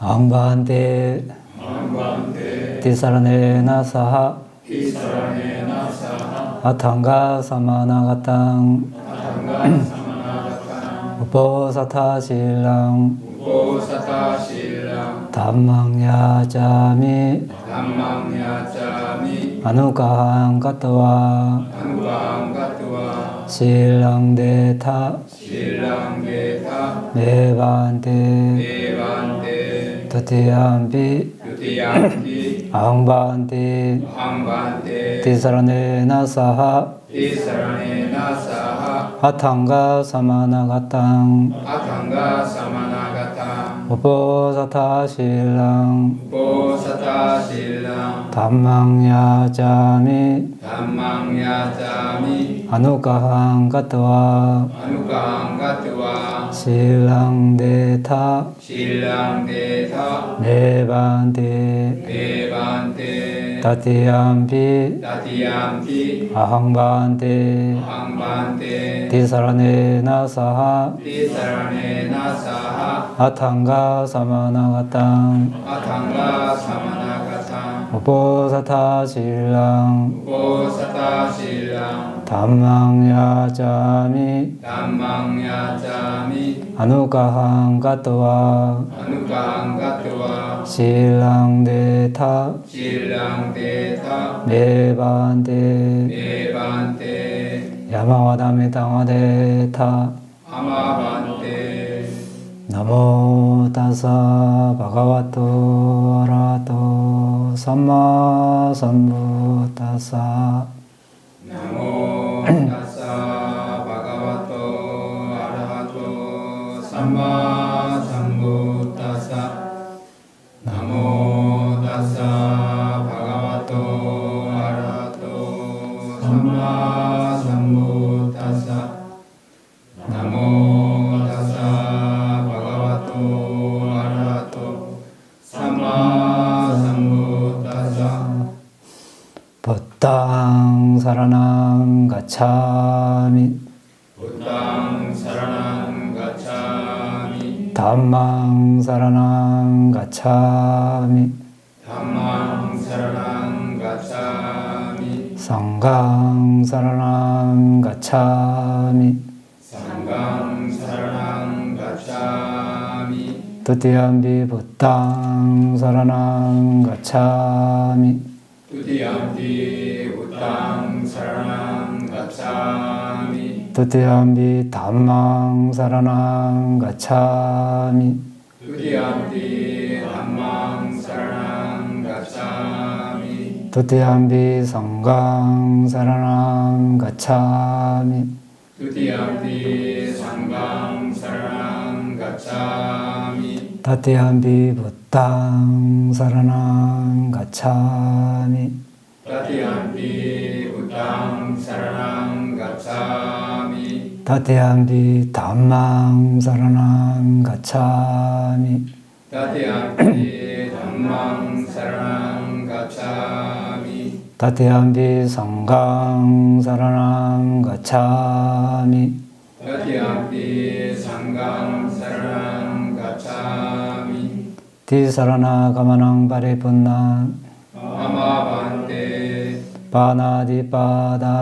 Ambante Tisaranena saha Atthanga samanagatam Uposatha silang Dhammang yacami Anukahang katva Silang detha Devante Tutiyampi Ahambante Tisaranena saha Atthanga samanagatam Uposatha silang Dhammang yacami Anukahang katva Silang detha Devante Tatiyampi Ahambante Tisaranena saha Atthanga samanagatam Uposatha silang Dhammang yacami Anukahang katva Silang detha Devante Yamavadami tamadetha Namo tassa bhagavato arahato samma sambuddhassa Namo tassa bhagavato arahato samma sambuddhassa. Namo tassa bhagavato arahato samma sambuddhassa. Namo tassa bhagavato arahato samma sambuddhassa. Buddhaṃ saranam gacchāmi Buddhaṃ saranam gacchāmi. Dhammāṃ saranam gacchāmi Dhammāṃ saranam gacchāmi. Saṅghāṃ saranam gacchāmi Saṅghāṃ saranam gacchāmi. Tutiyampi Buddhaṃ saranam gacchāmi Tutiyampi Buddhaṃ saranam gacchāmi. Tutiyampi Dhammāṃ saranam gacchāmi Tutiyampi Dhammāṃ saranam gacchāmi. Tutiyampi Saṅghāṃ saranam gacchāmi Tutiyampi Saṅghāṃ saranam gacchāmi. Tatiyampi Buddhaṃ saranam gacchāmi Tatiyampi Buddhaṃ saranam gacchāmi. Tatiyampi Dhammāṃ saranam gacchāmi Tatiyampi Dhammāṃ saranam gacchāmi. Tatiyampi Saṅghāṃ saranam gacchāmi Tatiyampi Saṅghāṃ saranam gacchāmi. Tisarana gamanam paripunna Amabante Panadipada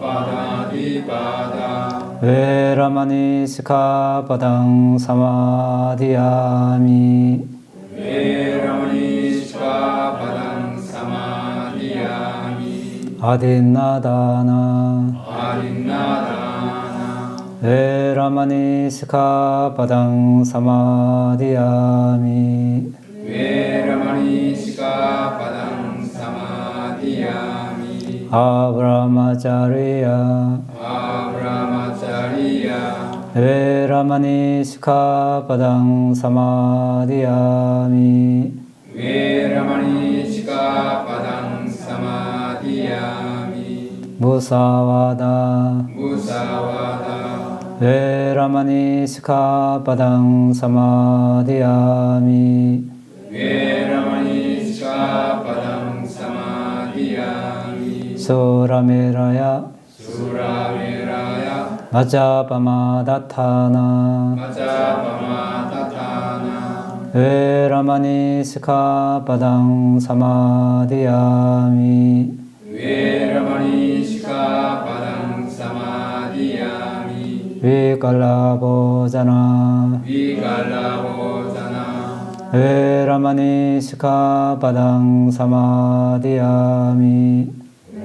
Padadipada Veramani sikkhapadam samadhiyami Veramani sikkhapadam samadhiyami. Adinadana Adinadana Veramani sikkhapadam samadhiyami Veramani sikkhapadam samadhiyami. Abrahmacharya Abrahmacharya Veramani sikkhapadam samadhiyami Veramani sikkhapadam samadhiyami. Musavada Musavada Veramani sikkhapadam samadhiyami Veramani sikkhapadam samadhiyami. Surameraya Surameraya Majapamadatthana Majapamadatthana Veramani Sikkhapadang Samadhiyami. Veramani Sikkhapadang Samadhiyami. Vikalabhojana. Vikalabhojana. Veramani Sikkhapadang Samadhiyami.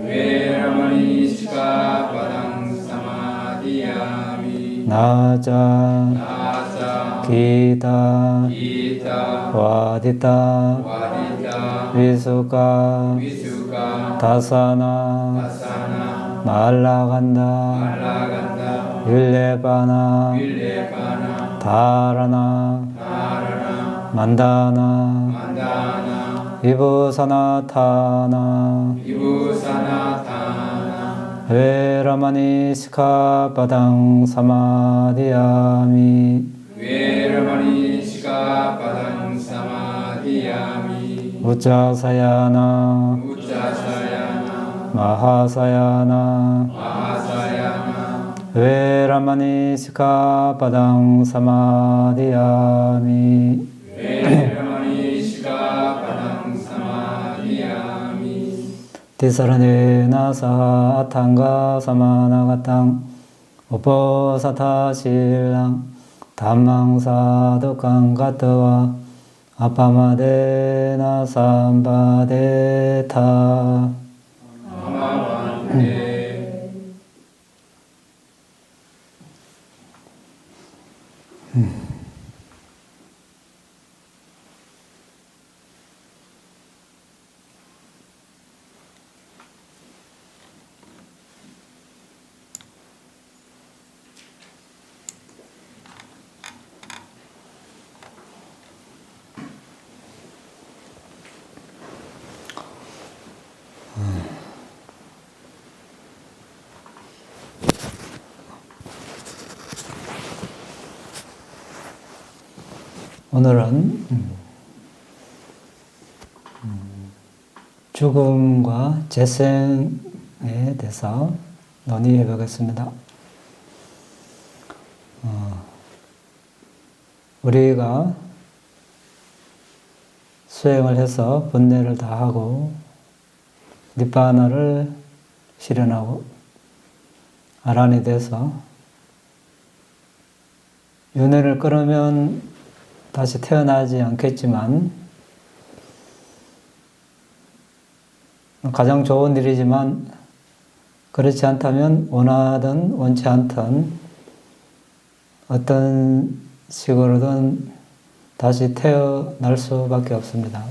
Veramani Sikkhapadang Samadhiyami. Naca. Nasa. Kita. Gita. Vadita. Vadita. Visuka. Visuka. Dasana. Dasana. 말라간다. Malaganda. 윌레바나. Vilepana. 다라나. Dharana. 만다나. Mandana. vibusanatana. Vibhusanatana. Veramani Sikkhapadang Samadhiyami. Veramani Sikkhapadang Samadhiyami. Uccasayana. Uccasayana. Mahasayana. Mahasayana. Veramani Sikkhapadang Samadhiyami. Veramani Sikkhapadang Samadhiyami. Tisarane saha atanga samanagatang uposatha silang dhammang sadhukang gatva apamadena sampadetha. Amavante. 오늘은 죽음과 재생에 대해서 논의해 보겠습니다. 우리가 수행을 해서 번뇌를 다 하고 니바나를 실현하고 아란이 돼서 윤회를 끊으면 다시 태어나지 않겠지만 가장 좋은 일이지만 그렇지 않다면 원하든 원치 않든 어떤 식으로든 다시 태어날 수밖에 없습니다.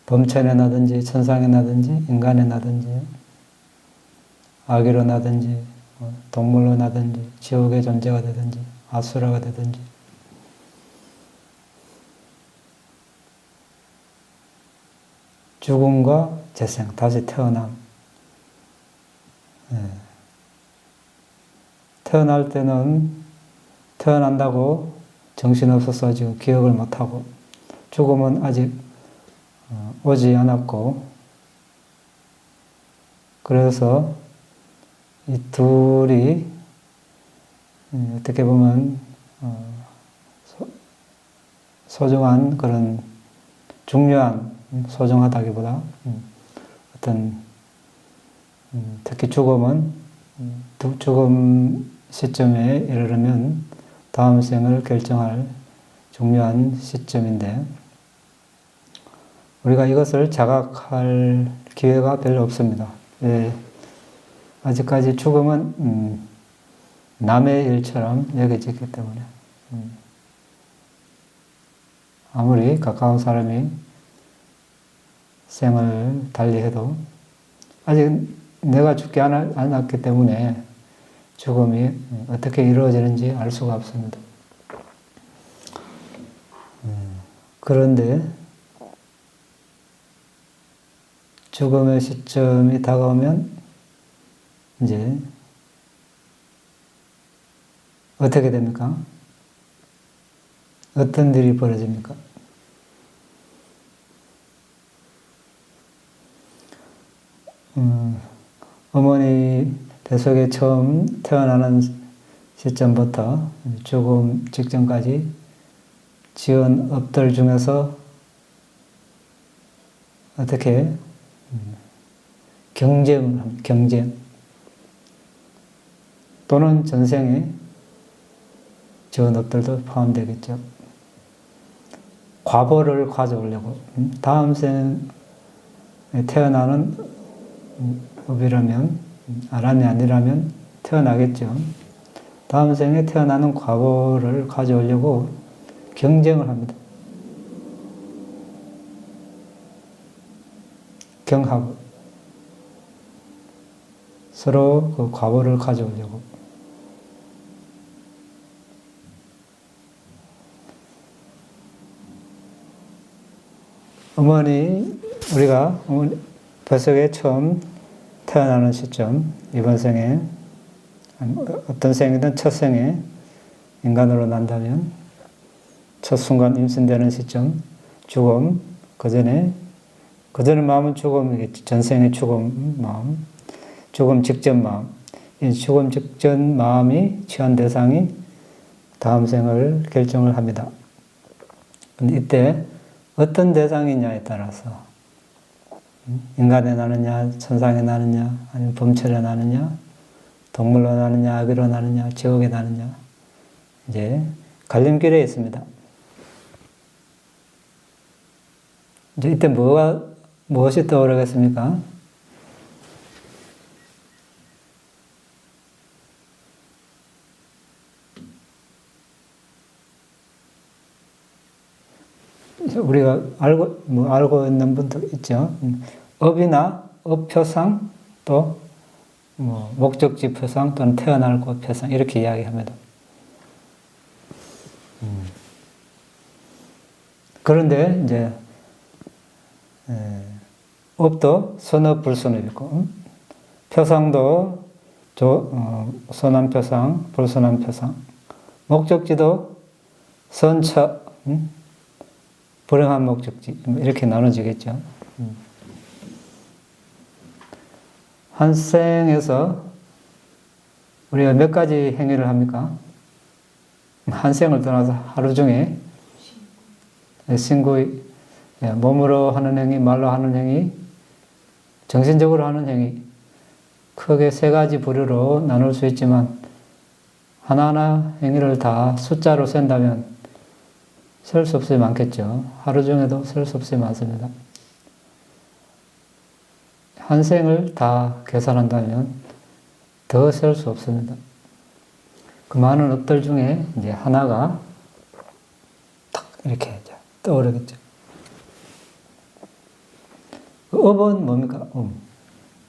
범천에 나든지 천상에 나든지 인간에 나든지 아기로 나든지 동물로 나든지 지옥의 존재가 되든지 아수라가 되든지 죽음과 재생, 다시 태어남. 태어날 때는 태어난다고 정신없어서 지금 기억을 못하고 죽음은 아직 오지 않았고 그래서 이 둘이 어떻게 보면 소중한 그런 중요한 소중하다기보다 어떤 특히 죽음은 죽음 시점에 이르르면 다음 생을 결정할 중요한 시점인데 우리가 이것을 자각할 기회가 별로 없습니다. 아직까지 죽음은 남의 일처럼 여겨지기 때문에 아무리 가까운 사람이 생을 달리해도 아직 내가 죽지 않았기 때문에 죽음이 어떻게 이루어지는지 알 수가 없습니다. 그런데 죽음의 시점이 다가오면 이제 어떻게 됩니까? 어떤 일이 벌어집니까? 어머니 뱃속에 처음 태어나는 시점부터 죽음 직전까지 지은 업들 중에서 어떻게 경쟁을 합니다. 경쟁. 또는 전생에 지은 업들도 포함되겠죠. 과보를 가져오려고 다음 생에 태어나는 업이라면 아람이 아니라면 태어나겠죠. 다음 생에 태어나는 과보를 가져오려고 경쟁을 합니다. 경합. 서로 그 과보를 가져오려고. 우리가 어머니 뱃속에 처음 태어나는 시점, 이번 생에, 어떤 생이든 첫 생에 인간으로 난다면, 첫 순간 임신되는 시점, 죽음, 그 전에 마음은 죽음이겠지. 전생의 죽음 마음, 죽음 직전 마음. 이 죽음 직전 마음이 취한 대상이 다음 생을 결정을 합니다. 근데 이때 어떤 대상이냐에 따라서 인간에 나느냐, 천상에 나느냐, 아니면 범철에 나느냐, 동물로 나느냐, 아기로 나느냐, 지옥에 나느냐, 이제 갈림길에 있습니다. 이제 이때 무엇이 떠오르겠습니까? 우리가 알고 있는 분도 있죠. 업이나 업표상 또 목적지 표상 또는 태어날 곳 표상 이렇게 이야기합니다. 그런데 이제 업도 선업 불선업 있고 표상도 선한 표상 불선한 표상 목적지도 선처 불행한 목적지 이렇게 나눠지겠죠. 한 생에서 우리가 몇 가지 행위를 합니까? 한 생을 떠나서 하루 중에 신구 몸으로 하는 행위, 말로 하는 행위, 정신적으로 하는 행위 크게 세 가지 부류로 나눌 수 있지만 하나하나 행위를 다 숫자로 센다면 셀 수 없이 많겠죠. 하루 중에도 셀 수 없이 많습니다. 한 생을 다 계산한다면 더 셀 수 없습니다. 그 많은 업들 중에 이제 하나가 탁 이렇게 떠오르겠죠. 업은 뭡니까?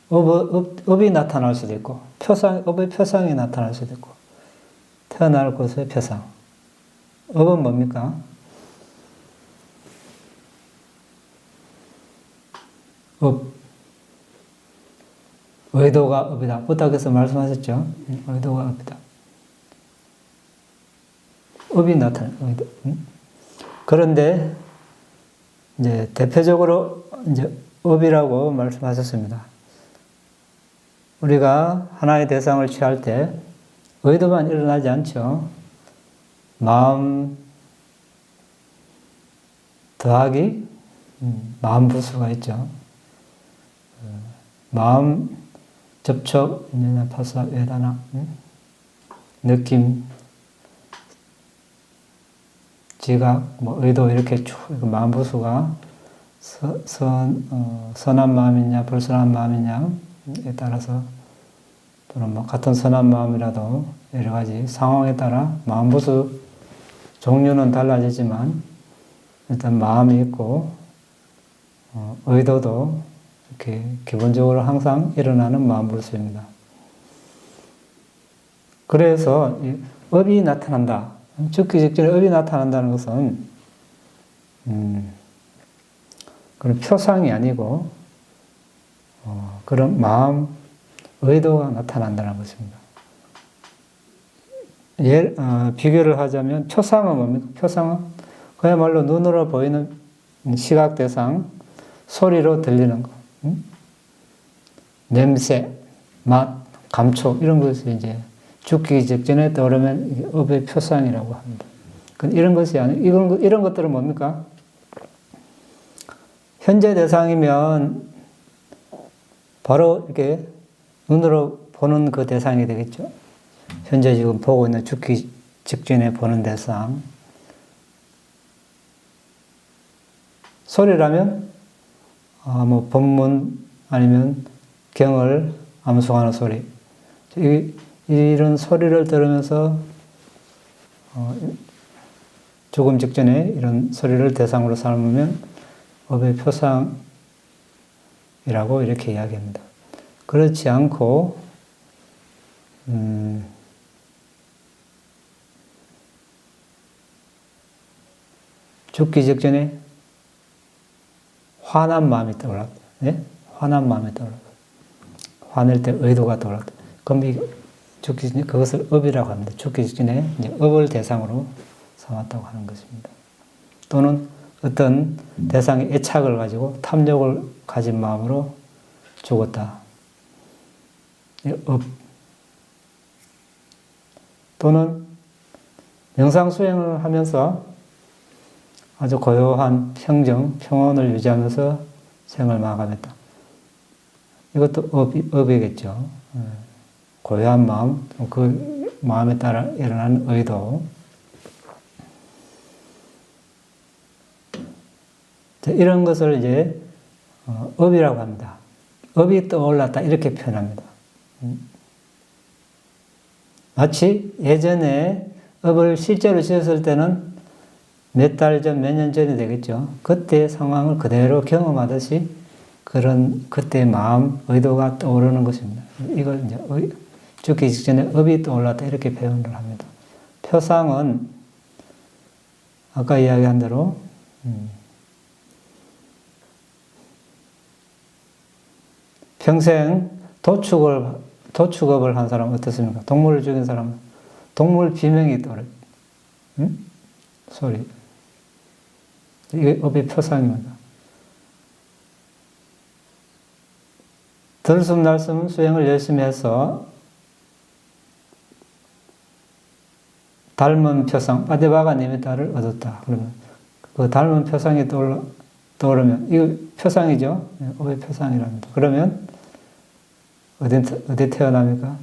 업이 나타날 수도 있고, 업의 표상이 나타날 수도 있고, 태어날 곳의 표상. 업은 뭡니까? 의도가 업이다. 부탁해서 말씀하셨죠? 의도가 업이다. 업이 나타나, 의도. 그런데, 이제 대표적으로 이제 업이라고 말씀하셨습니다. 우리가 하나의 대상을 취할 때 의도만 일어나지 않죠. 마음 더하기 마음 부수가 있죠. 마음 접촉, 파사, 외다나, 느낌, 지각, 의도 이렇게 쭉 마음 부수가 선한 마음이냐 불선한 마음이냐에 따라서 또는 같은 선한 마음이라도 여러 가지 상황에 따라 마음 부수 종류는 달라지지만 일단 마음이 있고 의도도 이렇게 기본적으로 항상 일어나는 마음 부수입니다. 그래서 업이 나타난다. 죽기 직전에 업이 나타난다는 것은 그런 표상이 아니고 그런 마음, 의도가 나타난다는 것입니다. 비교를 하자면 표상은 뭡니까? 표상은 그야말로 눈으로 보이는 시각 대상, 소리로 들리는 것, 냄새, 맛, 감촉 이런 것이 이제 죽기 직전에 떠오르면 업의 표상이라고 합니다. 이런 것이 아니고, 이런 것들은 뭡니까? 현재 대상이면 바로 이렇게 눈으로 보는 그 대상이 되겠죠. 현재 지금 보고 있는 죽기 직전에 보는 대상. 소리라면, 뭐, 법문 아니면 경을 암송하는 소리. 이런 소리를 들으면서, 죽음 직전에 이런 소리를 대상으로 삼으면 업의 표상이라고 이렇게 이야기합니다. 그렇지 않고, 죽기 직전에 화난 마음이 떠올랐다. 네? 화난 마음이 떠올랐다. 화낼 때 의도가 떠올랐다. 그럼 죽기 전에 그것을 업이라고 합니다. 죽기 전에 이제 업을 대상으로 삼았다고 하는 것입니다. 또는 어떤 대상의 애착을 가지고 탐욕을 가진 마음으로 죽었다. 업. 또는 명상 수행을 하면서 아주 고요한 평정, 평온을 유지하면서 생을 마감했다. 이것도 업이겠죠. 고요한 마음, 그 마음에 따라 일어나는 의도. 이런 것을 이제 업이라고 합니다. 업이 떠올랐다 이렇게 표현합니다. 마치 예전에 업을 실제로 지었을 때는 몇 달 전, 몇 년 전이 되겠죠. 그때의 상황을 그대로 경험하듯이 그런 그때의 마음, 의도가 떠오르는 것입니다. 이걸 이제 죽기 직전에 업이 떠올랐다 이렇게 표현을 합니다. 표상은 아까 이야기한 대로 평생 도축업을 한 사람은 어떻습니까? 동물을 죽인 사람은 동물 비명이 떠오르죠. 소리. 이게 업의 표상입니다. 들숨날숨 수행을 열심히 해서 닮은 표상, 빠데바가 니미타를 얻었다. 그러면 그 닮은 표상이 떠오르면 이거 표상이죠. 업의 표상이랍니다. 그러면 어디 태어납니까?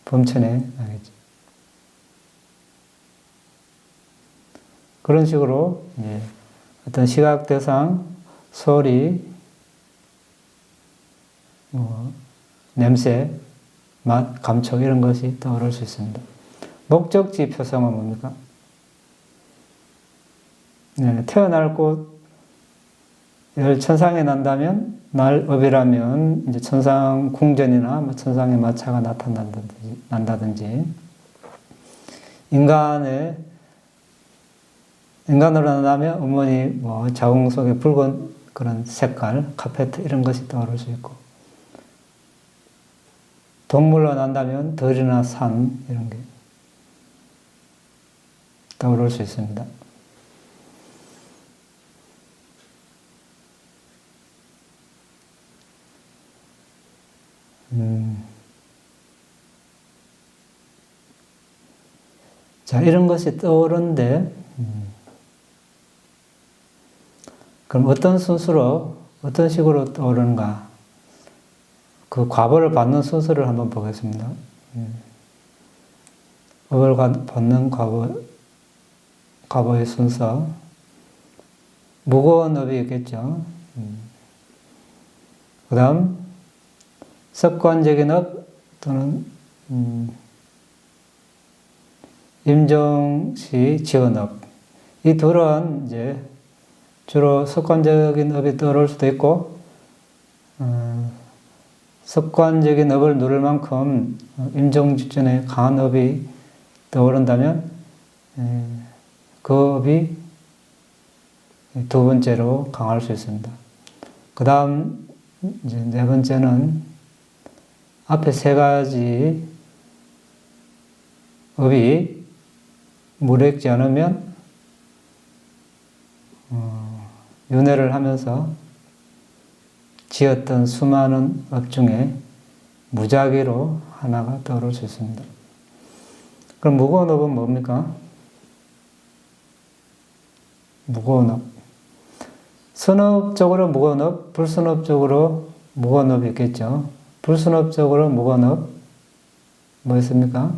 범천에 나겠죠. 그런 식으로 어떤 시각 대상, 소리, 냄새, 맛, 감촉 이런 것이 떠오를 수 있습니다. 목적지 표상은 뭡니까? 태어날 곳 천상에 난다면 날업이라면 이제 천상 궁전이나 뭐 천상의 마차가 난다든지 인간으로 난다면 어머니 뭐 자궁 속에 붉은 그런 색깔, 카페트 이런 것이 떠오를 수 있고 동물로 난다면 들이나 산 이런 게 떠오를 수 있습니다. 자, 이런 것이 떠오르는데, 그럼 어떤 순수로, 어떤 식으로 떠오르는가? 그 과보를 받는 순서를 한번 보겠습니다. 업을 받는 과보의 순서. 무거운 업이 있겠죠. 그 다음, 습관적인 업 또는 임종시 지원업. 이 둘은 이제 주로 습관적인 업이 떠오를 수도 있고, 습관적인 업을 누릴 만큼 임종 직전에 강한 업이 떠오른다면, 그 업이 두 번째로 강할 수 있습니다. 그 다음, 이제 네 번째는 앞에 세 가지 업이 무력지 않으면 윤회를 하면서 지었던 수많은 업 중에 무작위로 하나가 떠오를 수 있습니다. 그럼 무거운 업은 뭡니까? 무거운 업. 선업적으로 무거운 업, 불선업적으로 무거운 업이 있겠죠. 불선업적으로 무거운 업, 뭐였습니까?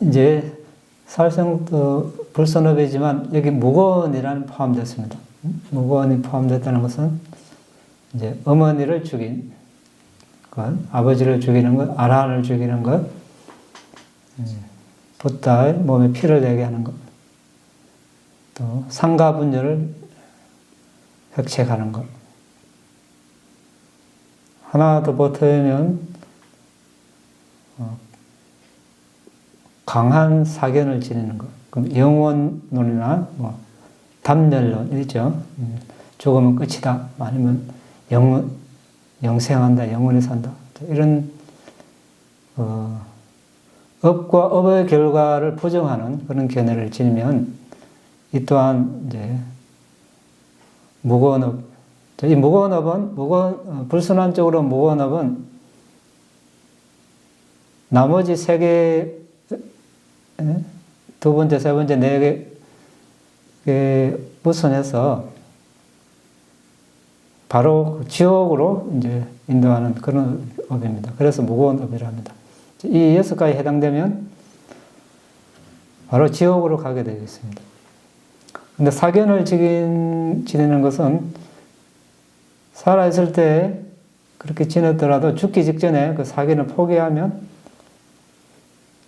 이제 살생도 불선업이지만 여기 무거운이라는 포함됐습니다. 무거운이 포함됐다는 것은 이제 어머니를 죽인 것, 아버지를 죽이는 것, 아란을 죽이는 것, 붓다의 몸에 피를 내게 하는 것, 또 상가분열을 획책하는 것. 하나 더 보태면 강한 사견을 지니는 것. 그럼 영원론이나 뭐 담멸론 있죠. 죽으면 끝이다. 아니면 영생한다, 영원히 산다. 이런 업과 업의 결과를 부정하는 그런 견해를 지니면 이 또한 이제 무거운 업. 이 무거운 업은 불순환적으로 무거운 업은 나머지 세 개, 두 번째, 세 번째, 네 개 무선해서 바로 지옥으로 이제 인도하는 그런 업입니다. 그래서 무거운 업이라 합니다. 이 6가지에 해당되면 바로 지옥으로 가게 되어 있습니다. 근데 사견을 지니는 것은 살아있을 때 그렇게 지냈더라도 죽기 직전에 그 사견을 포기하면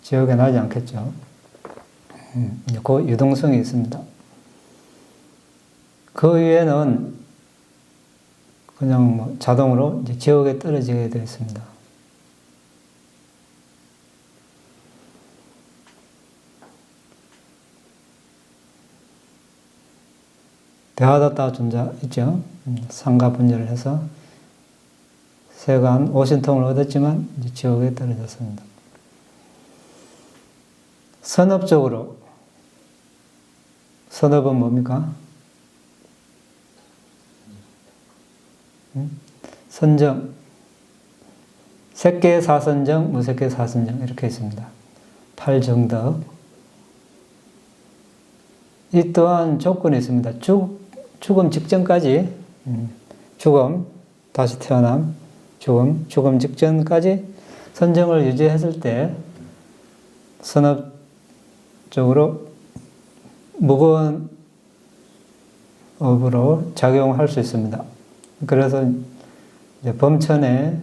지옥에 나지 않겠죠. 그 유동성이 있습니다. 그 외에는 그냥 뭐 자동으로 이제 지옥에 떨어지게 되어 있습니다. 대하다타 존자 있죠. 상가분열을 해서 세간 오신통을 얻었지만 이제 지옥에 떨어졌습니다. 선업적으로, 선업은 뭡니까? 선정, 색계 사선정, 무색계 사선정 이렇게 있습니다. 8정덕. 이 또한 조건이 있습니다. 죽음 직전까지, 죽음, 다시 태어남, 죽음 직전까지 선정을 유지했을 때 선업적으로 무거운 업으로 작용할 수 있습니다. 그래서 이제 범천에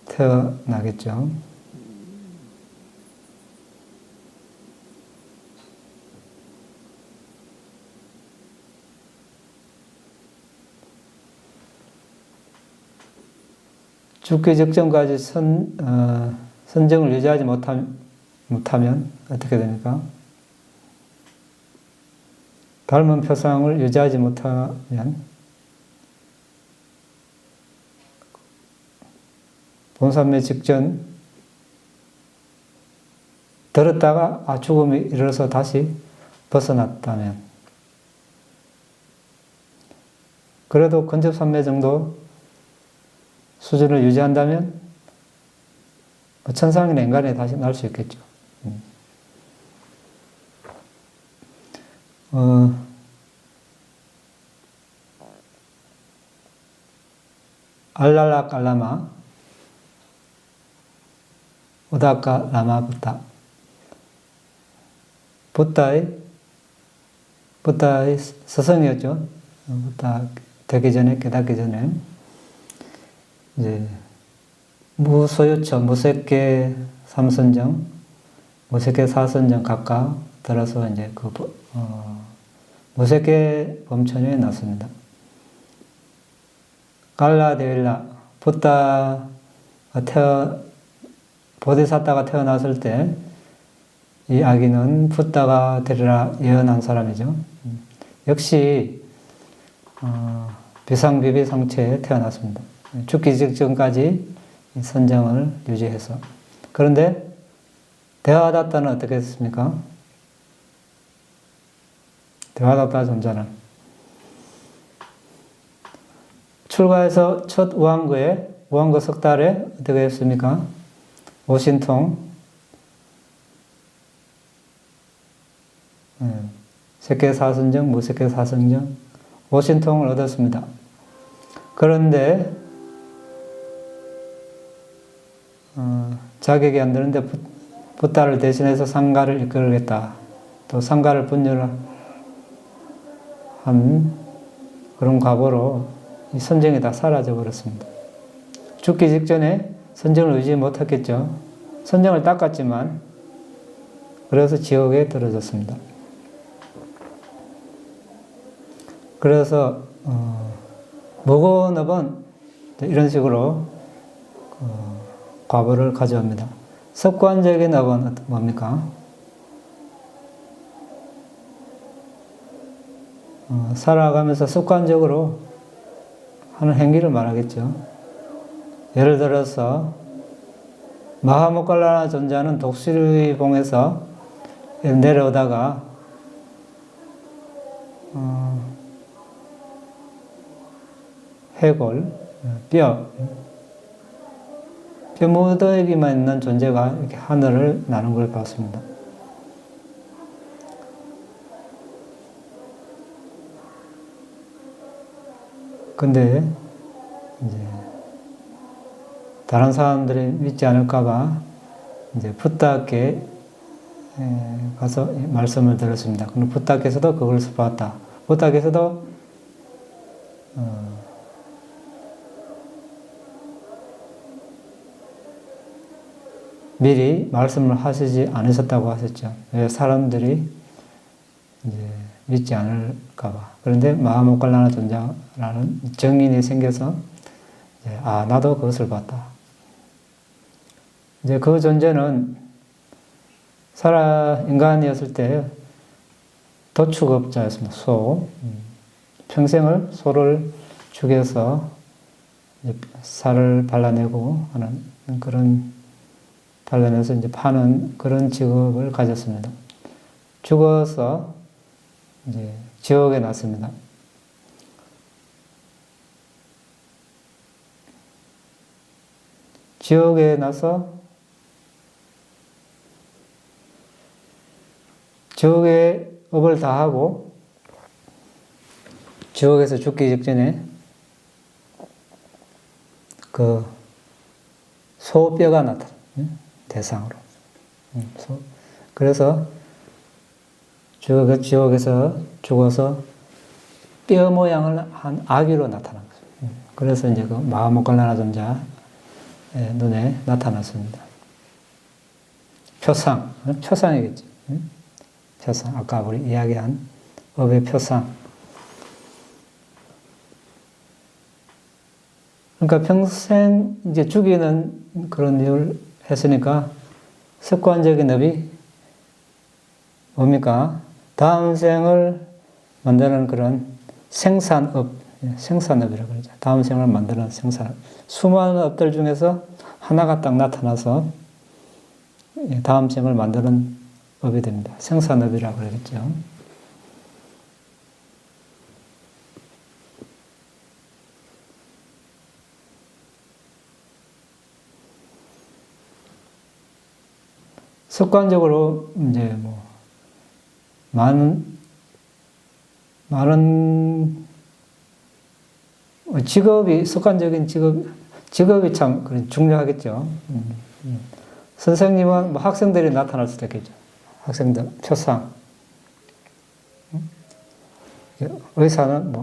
태어나겠죠. 죽기 직전까지 선정을 유지하지 못하면 어떻게 됩니까? 닮은 표상을 유지하지 못하면 본산매 직전 들었다가 죽음이 이르러서 다시 벗어났다면 그래도 근접산매 정도 수준을 유지한다면 천상이나 인간에 다시 날 수 있겠죠. 알랄라 깔라마 우다카 라마 붓다의 스승이었죠. 붓다 되기 전에, 깨닫기 전에 이제 무소유처, 무색계 3선정, 무색계 4선정 각각 들어서 이제 무색계 범천에 났습니다. 갈라데일라, 붓다가 보디사타가 태어났을 때 이 아기는 붓다가 되리라 예언한 사람이죠. 역시 비상비비상체에 태어났습니다. 죽기 직전까지 선정을 유지해서. 그런데 대하다타는 어떻게 했습니까? 대하다타 존자는 출가해서 첫 우왕거 석 달에 어떻게 했습니까? 오신통 색계사선정, 무색계사선정, 오신통을 얻었습니다. 그런데 자격이 안 되는데 붓다를 대신해서 상가를 이끌겠다. 또 상가를 분열한 그런 과보로 이 선정이 다 사라져 버렸습니다. 죽기 직전에 선정을 의지 못했겠죠. 선정을 닦았지만 그래서 지옥에 떨어졌습니다. 그래서 무고업은 이런 식으로 과보를 가져옵니다. 습관적인 업은 뭡니까? 살아가면서 습관적으로 하는 행위를 말하겠죠. 예를 들어서 마하모칼라나 존자는 독수리봉에서 내려오다가 해골, 뼈 무더기만 있는 존재가 이렇게 하늘을 나는 걸 봤습니다. 근데 이제 다른 사람들이 믿지 않을까봐 이제 붓다께 가서 말씀을 들었습니다. 그럼 붓다께서도 그걸 봤다. 붓다께서도 미리 말씀을 하시지 않으셨다고 하셨죠. 왜 사람들이 이제 믿지 않을까봐. 그런데 마하모칼라나 존자라는 정인이 생겨서 이제 나도 그것을 봤다. 이제 그 존재는 인간이었을 때 도축업자였습니다. 소. 평생을 소를 죽여서 살을 발라내고 하는 그런 발라내서 이제 파는 그런 직업을 가졌습니다. 죽어서 이제 지옥에 났습니다. 지옥에 나서 지옥의 업을 다 하고 지옥에서 죽기 직전에 그 소뼈가 나타나 대상으로. 그래서 지옥에서 죽어서 뼈 모양을 한 아기로 나타난 거죠. 그래서 이제 그 마하모칼라나 존자의 눈에 나타났습니다. 표상이겠죠. 표상. 아까 우리 이야기한 업의 표상. 그러니까 평생 이제 죽이는 그런 일을 했으니까 습관적인 업이 뭡니까? 다음 생을 만드는 그런 생산업이라고 그러죠. 다음 생을 만드는 생산업. 수많은 업들 중에서 하나가 딱 나타나서 다음 생을 만드는 업이 됩니다. 생산업이라고 그러겠죠. 습관적으로 이제 많은 직업이 습관적인 직업이 참 중요하겠죠. 선생님은 학생들이 나타날 수도 있겠죠. 학생들 표상. 의사는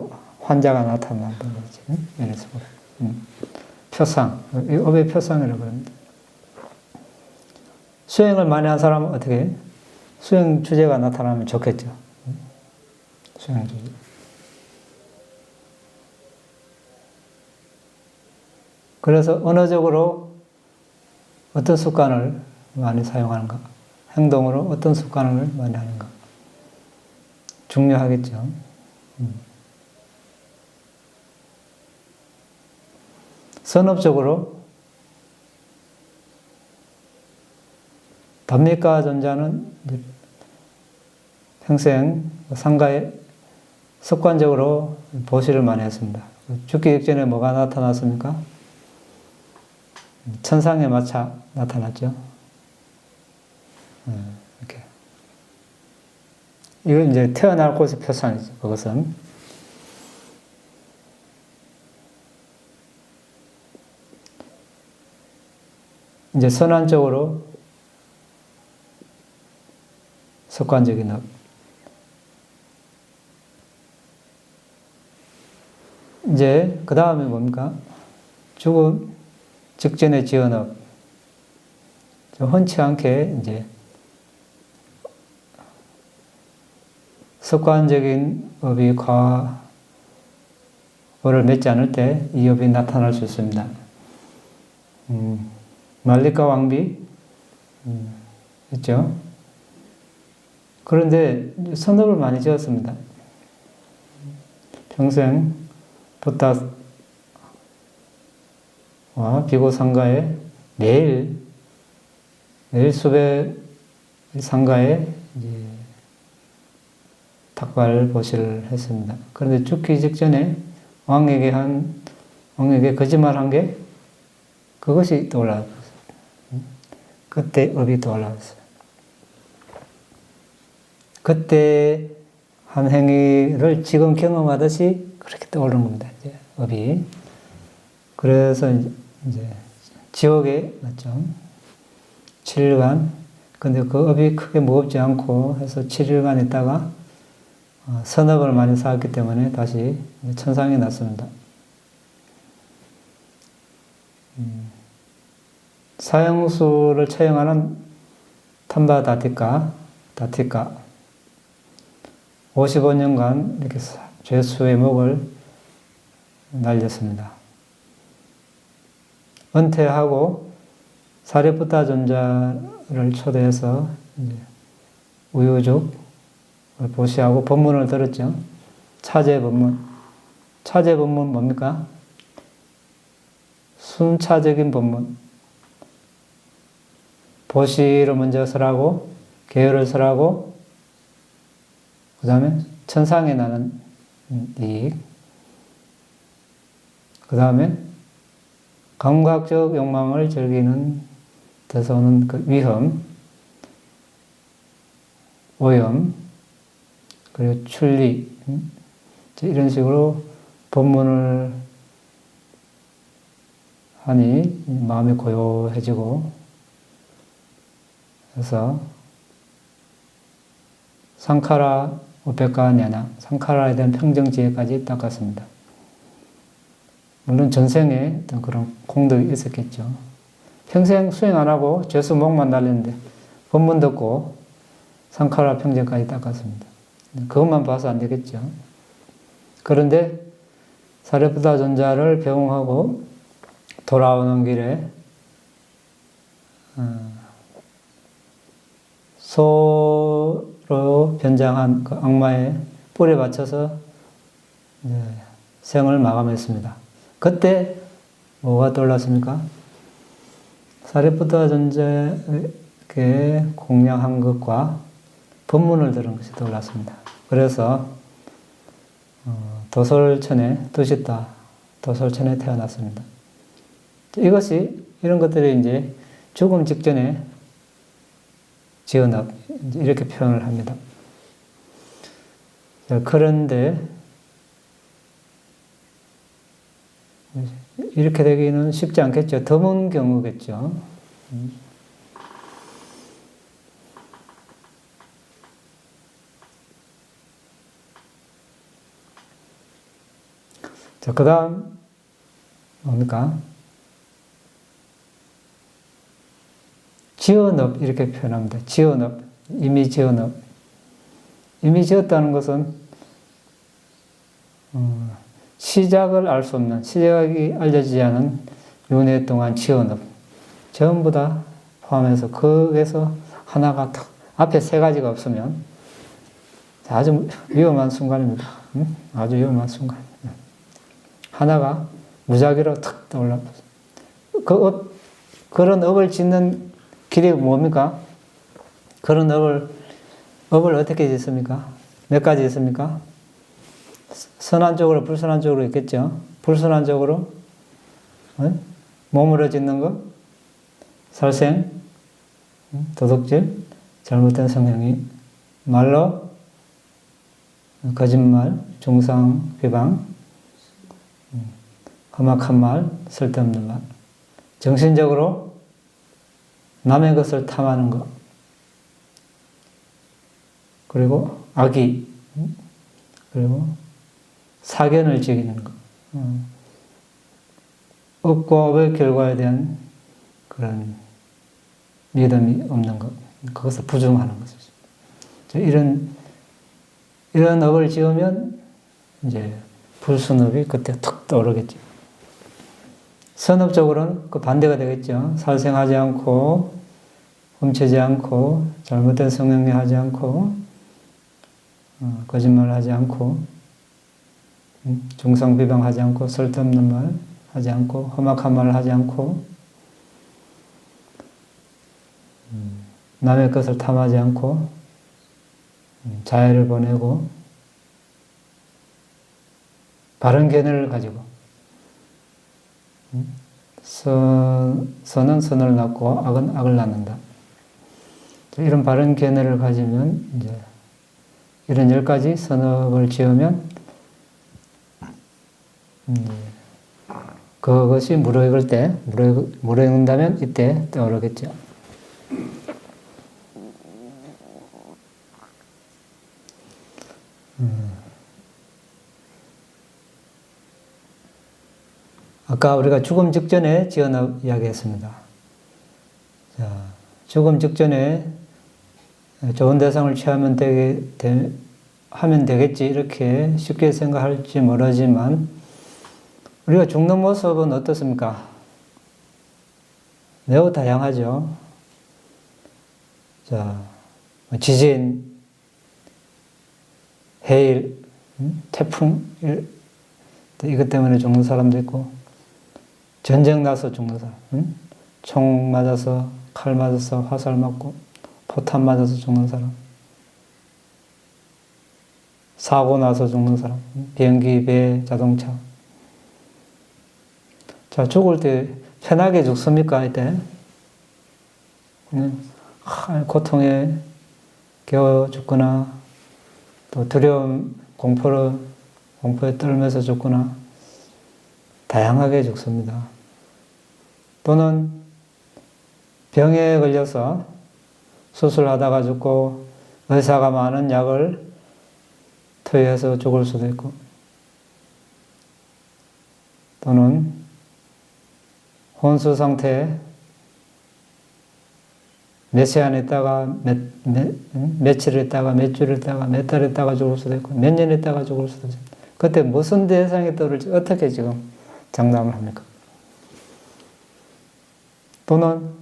환자가 나타난다는 거지. 예를 들어서 표상, 업의 표상이라고 합니다. 수행을 많이 한 사람은 어떻게 수행 주제가 나타나면 좋겠죠. 수행 주제. 그래서 언어적으로 어떤 습관을 많이 사용하는가, 행동으로 어떤 습관을 많이 하는가 중요하겠죠. 선업적으로 담미가 존자는 평생 상가에 습관적으로 보시를 많이 했습니다. 죽기 직전에 뭐가 나타났습니까? 천상의 마차 나타났죠. 이렇게 이건 이제 태어날 곳의 표상이죠. 그것은. 이제 선한 쪽으로 습관적인 업. 이제 그 다음에 뭡니까? 죽음 직전에 지은 업. 흔치 않게 이제 습관적인 업이 과거를 맺지 않을 때 이 업이 나타날 수 있습니다. 말리카 왕비 있죠. 그런데 선업을 많이 지었습니다. 평생 부타와 비고 상가에 매일 수배 상가에 이제 탁발 보시를 했습니다. 그런데 죽기 직전에 왕에게 거짓말한 게 그것이 떠올랐어요. 그때 업이 떠올랐어요. 그때 한 행위를 지금 경험하듯이 그렇게 떠오르는 겁니다. 이제 업이. 그래서 이제 지옥에 갔죠. 7일간. 근데 그 업이 크게 무겁지 않고 해서 7일간 있다가 선업을 많이 쌓았기 때문에 다시 천상에 났습니다. 사형수를 처형하는 탐바 다티카 55년간 이렇게 죄수의 목을 날렸습니다. 은퇴하고 사리푸타 존자를 초대해서 우유죽을 보시하고 법문을 들었죠. 차제 법문. 차제 법문 뭡니까? 순차적인 법문. 보시를 먼저 설하고 계율을 설하고 그 다음에 천상에 나는 이익, 그 다음에 감각적 욕망을 즐기는 데서 오는 그 위험, 오염, 그리고 출리, 이런 식으로 법문을 하니 마음이 고요해지고 그래서 상카라 우페카 냐나, 상카라에 대한 평정지혜까지 닦았습니다. 물론 전생에 어떤 그런 공덕이 있었겠죠. 평생 수행 안 하고 죄수 목만 날리는데 법문 듣고 상카라 평정까지 닦았습니다. 그것만 봐서 안 되겠죠. 그런데 사리푸타 존자를 배웅하고 돌아오는 길에 소로 변장한 그 악마의 뿔에 맞춰서 생을 마감했습니다. 그때 뭐가 떠올랐습니까? 사리푸타 존자에게 공양한 것과 법문을 들은 것이 떠올랐습니다. 그래서 도솔천에 두시타 도솔천에 태어났습니다. 이런 것들이 이제 죽음 직전에 지은 업 이렇게 표현을 합니다. 그런데 이렇게 되기는 쉽지 않겠죠. 드문 경우겠죠. 자, 그 다음 뭡니까? 지은업 이렇게 표현합니다. 지은업, 이미 지은업. 이미 지었다는 것은 시작을 알 수 없는, 시작이 알려지지 않은 윤회 동안 지은업. 전부 다 포함해서 거기에서 하나가 탁, 앞에 세 가지가 없으면 아주 위험한 순간입니다. 아주 위험한 순간. 하나가 무작위로 탁 떠올라. 그런 업을 짓는 길이 뭡니까? 그런 업을 어떻게 짓습니까? 몇 가지 있습니까? 선한 쪽으로, 불선한 쪽으로 있겠죠? 불선한 쪽으로, 몸으로 짓는 것, 살생, 도둑질, 잘못된 성향이, 말로, 거짓말, 중상, 비방, 험악한 말, 쓸데없는 말. 정신적으로 남의 것을 탐하는 것. 그리고 악의, 그리고 사견을 즐기는 것. 업과 업의 결과에 대한 그런 믿음이 없는 것. 그것을 부정하는 것이죠. 이런 업을 지으면 이제 불순업이 그때 툭 떠오르겠죠. 선업적으로는 그 반대가 되겠죠. 살생하지 않고, 훔치지 않고, 잘못된 성행위 하지 않고, 거짓말 하지 않고, 중상비방하지 않고, 쓸데없는 말 하지 않고, 험악한 말 하지 않고, 남의 것을 탐하지 않고, 자애를 보내고, 바른 견해를 가지고, 선은 선을 낳고 악은 악을 낳는다. 이런 바른 견해를 가지면 이제 이런 10가지 선업을 지으면 그것이 무르익을 때, 무르익는다면 이때 떠오르겠죠. 아까 우리가 죽음 직전에 지언업 이야기했습니다. 자, 죽음 직전에 좋은 대상을 취하면 하면 되겠지 이렇게 쉽게 생각할지 모르지만 우리가 죽는 모습은 어떻습니까? 매우 다양하죠. 자, 지진, 해일, 태풍 이것 때문에 죽는 사람도 있고 전쟁 나서 죽는 사람, 총 맞아서 칼 맞아서 화살 맞고 포탄 맞아서 죽는 사람, 사고 나서 죽는 사람, 비행기, 배, 자동차. 자, 죽을 때 편하게 죽습니까? 이때 고통에 겨워 죽거나 또 두려움, 공포에 떨면서 죽거나 다양하게 죽습니다. 또는 병에 걸려서 수술하다가 죽고 의사가 많은 약을 투여해서 죽을 수도 있고 또는 혼수 상태에 몇 시간 있다가 며칠 있다가 몇 주 있다가 몇 달 있다가 죽을 수도 있고 몇 년 있다가 죽을 수도 있고 그때 무슨 대상이 떠올지 어떻게 지금 장담을 합니까? 또는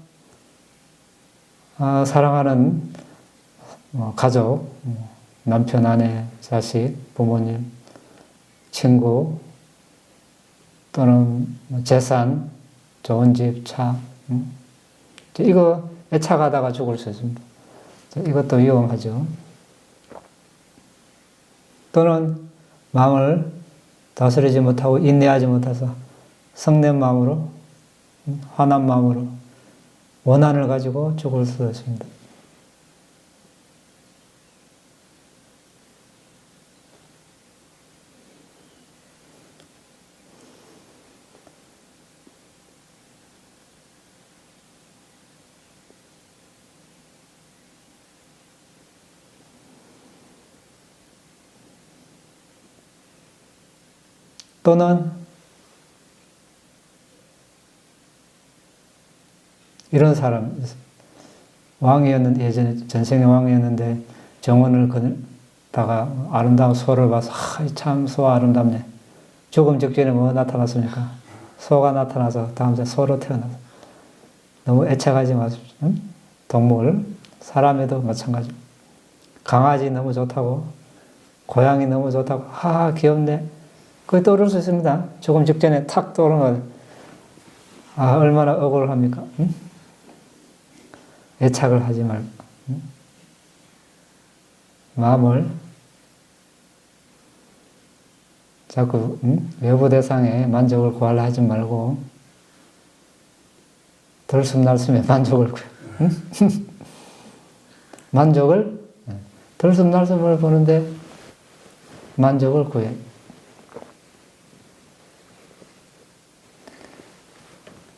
사랑하는 가족, 남편, 아내, 자식, 부모님, 친구 또는 재산, 좋은 집, 차 이거 애착하다가 죽을 수 있습니다. 이것도 위험하죠. 또는 마음을 다스리지 못하고 인내하지 못해서 성낸 마음으로 화난 마음으로 원한을 가지고 죽을 수도 있습니다. 또는 이런 사람, 왕이었는데, 예전에 전생의 왕이었는데 정원을 걷다가 아름다운 소를 봐서 참 소 아름답네. 죽음 직전에 뭐 나타났습니까? 소가 나타나서 다음 생 소로 태어나서 너무 애착하지 마십시오. 응? 동물, 사람에도 마찬가지. 강아지 너무 좋다고, 고양이 너무 좋다고, 귀엽네. 그게 떠오를 수 있습니다. 죽음 직전에 탁 떠오르는 거. 얼마나 억울합니까? 응? 애착을 하지 말고 마음을 자꾸 외부 대상에 만족을 구하려 하지 말고 들숨날숨에 만족을 구해. 만족을 들숨날숨을 보는데 만족을 구해.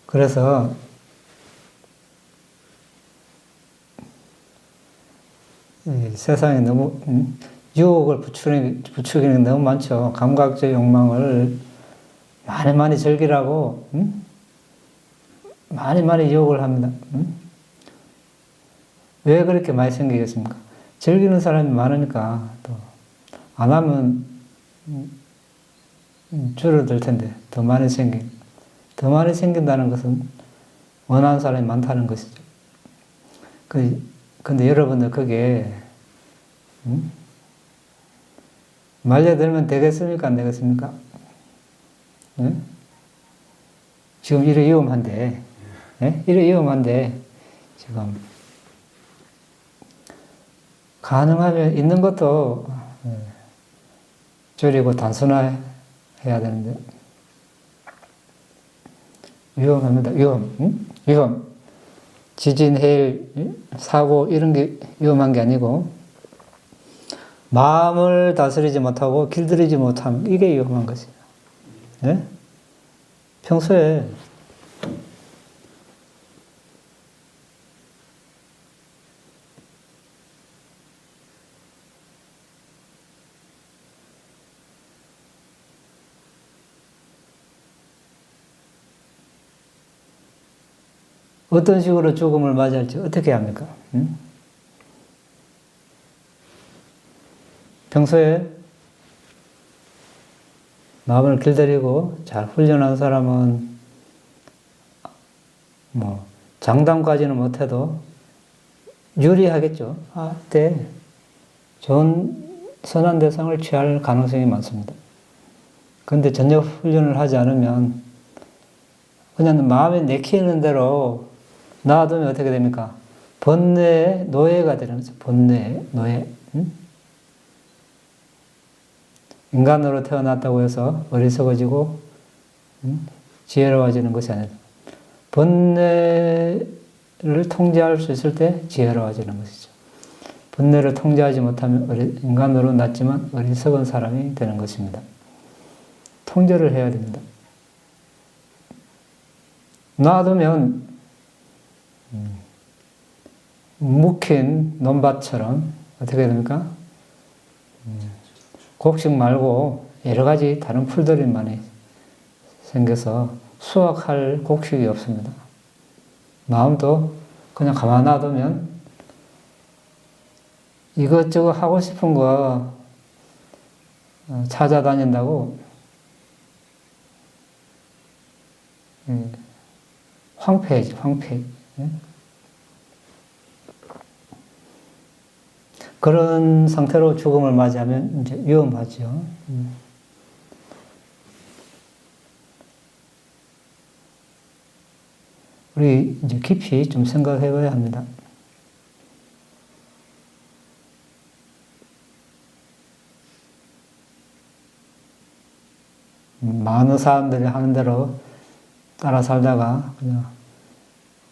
그래서 이 세상에 너무 유혹을 부추기는 게 너무 많죠. 감각적 욕망을 많이 즐기라고 많이 유혹을 합니다. 왜 그렇게 많이 생기겠습니까? 즐기는 사람이 많으니까 또 안 하면 줄어들 텐데 더 많이 생긴다는 것은 원하는 사람이 많다는 것이죠. 근데 여러분들 그게 말려들면 되겠습니까? 안 되겠습니까? 네? 지금 이래 위험한데, 네? 이래 위험한데 지금 가능하면 있는 것도 줄이고 단순화해야 되는데 위험합니다. 위험. 지진, 해일, 사고 이런 게 위험한 게 아니고 마음을 다스리지 못하고 길들이지 못하면 이게 위험한 것이에요. 네? 평소에 어떤 식으로 죽음을 맞이할지 어떻게 합니까? 평소에 마음을 길들이고 잘 훈련한 사람은 뭐 장담까지는 못해도 유리하겠죠. 그때 좋은 선한 대상을 취할 가능성이 많습니다. 그런데 전혀 훈련을 하지 않으면 그냥 마음에 내키는 대로 놔두면 어떻게 됩니까? 번뇌의 노예가 되는 거죠. 번뇌의 노예. 인간으로 태어났다고 해서 어리석어지고 지혜로워지는 것이 아니다. 번뇌를 통제할 수 있을 때 지혜로워지는 것이죠. 번뇌를 통제하지 못하면 인간으로 낳지만 어리석은 사람이 되는 것입니다. 통제를 해야 됩니다. 놔두면 묵힌 논밭처럼 어떻게 됩니까? 곡식 말고 여러 가지 다른 풀들이 많이 생겨서 수확할 곡식이 없습니다. 마음도 그냥 가만 놔두면 이것저것 하고 싶은 거 찾아다닌다고 황폐해지, 황폐. 그런 상태로 죽음을 맞이하면 이제 위험하죠. 우리 이제 깊이 좀 생각해 봐야 합니다. 많은 사람들이 하는 대로 따라 살다가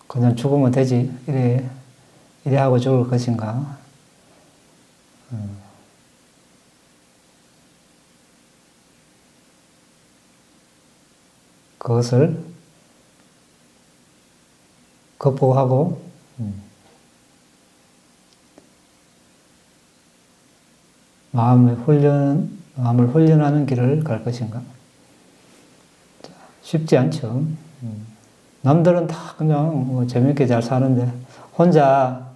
그냥 죽으면 되지. 이래 하고 죽을 것인가. 그것을 극복하고 마음을 훈련하는 길을 갈 것인가? 쉽지 않죠. 남들은 다 그냥 뭐 재밌게 잘 사는데 혼자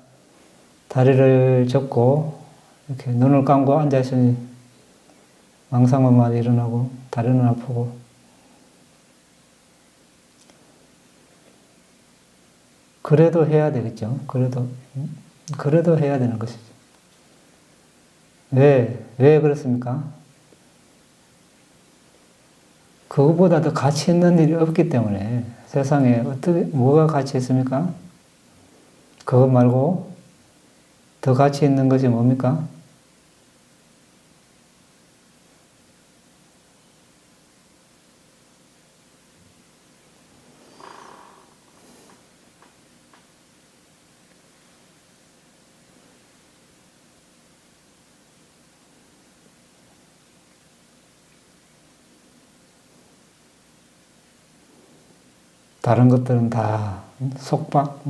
다리를 접고 이렇게 눈을 감고 앉아있으니 망상만 일어나고 다리는 아프고 그래도 해야 되겠죠. 그래도 해야 되는 것이죠. 왜 그렇습니까? 그거보다 더 가치 있는 일이 없기 때문에 세상에 뭐가 가치 있습니까? 그거 말고 더 가치 있는 것이 뭡니까? 다른 것들은 다 속박,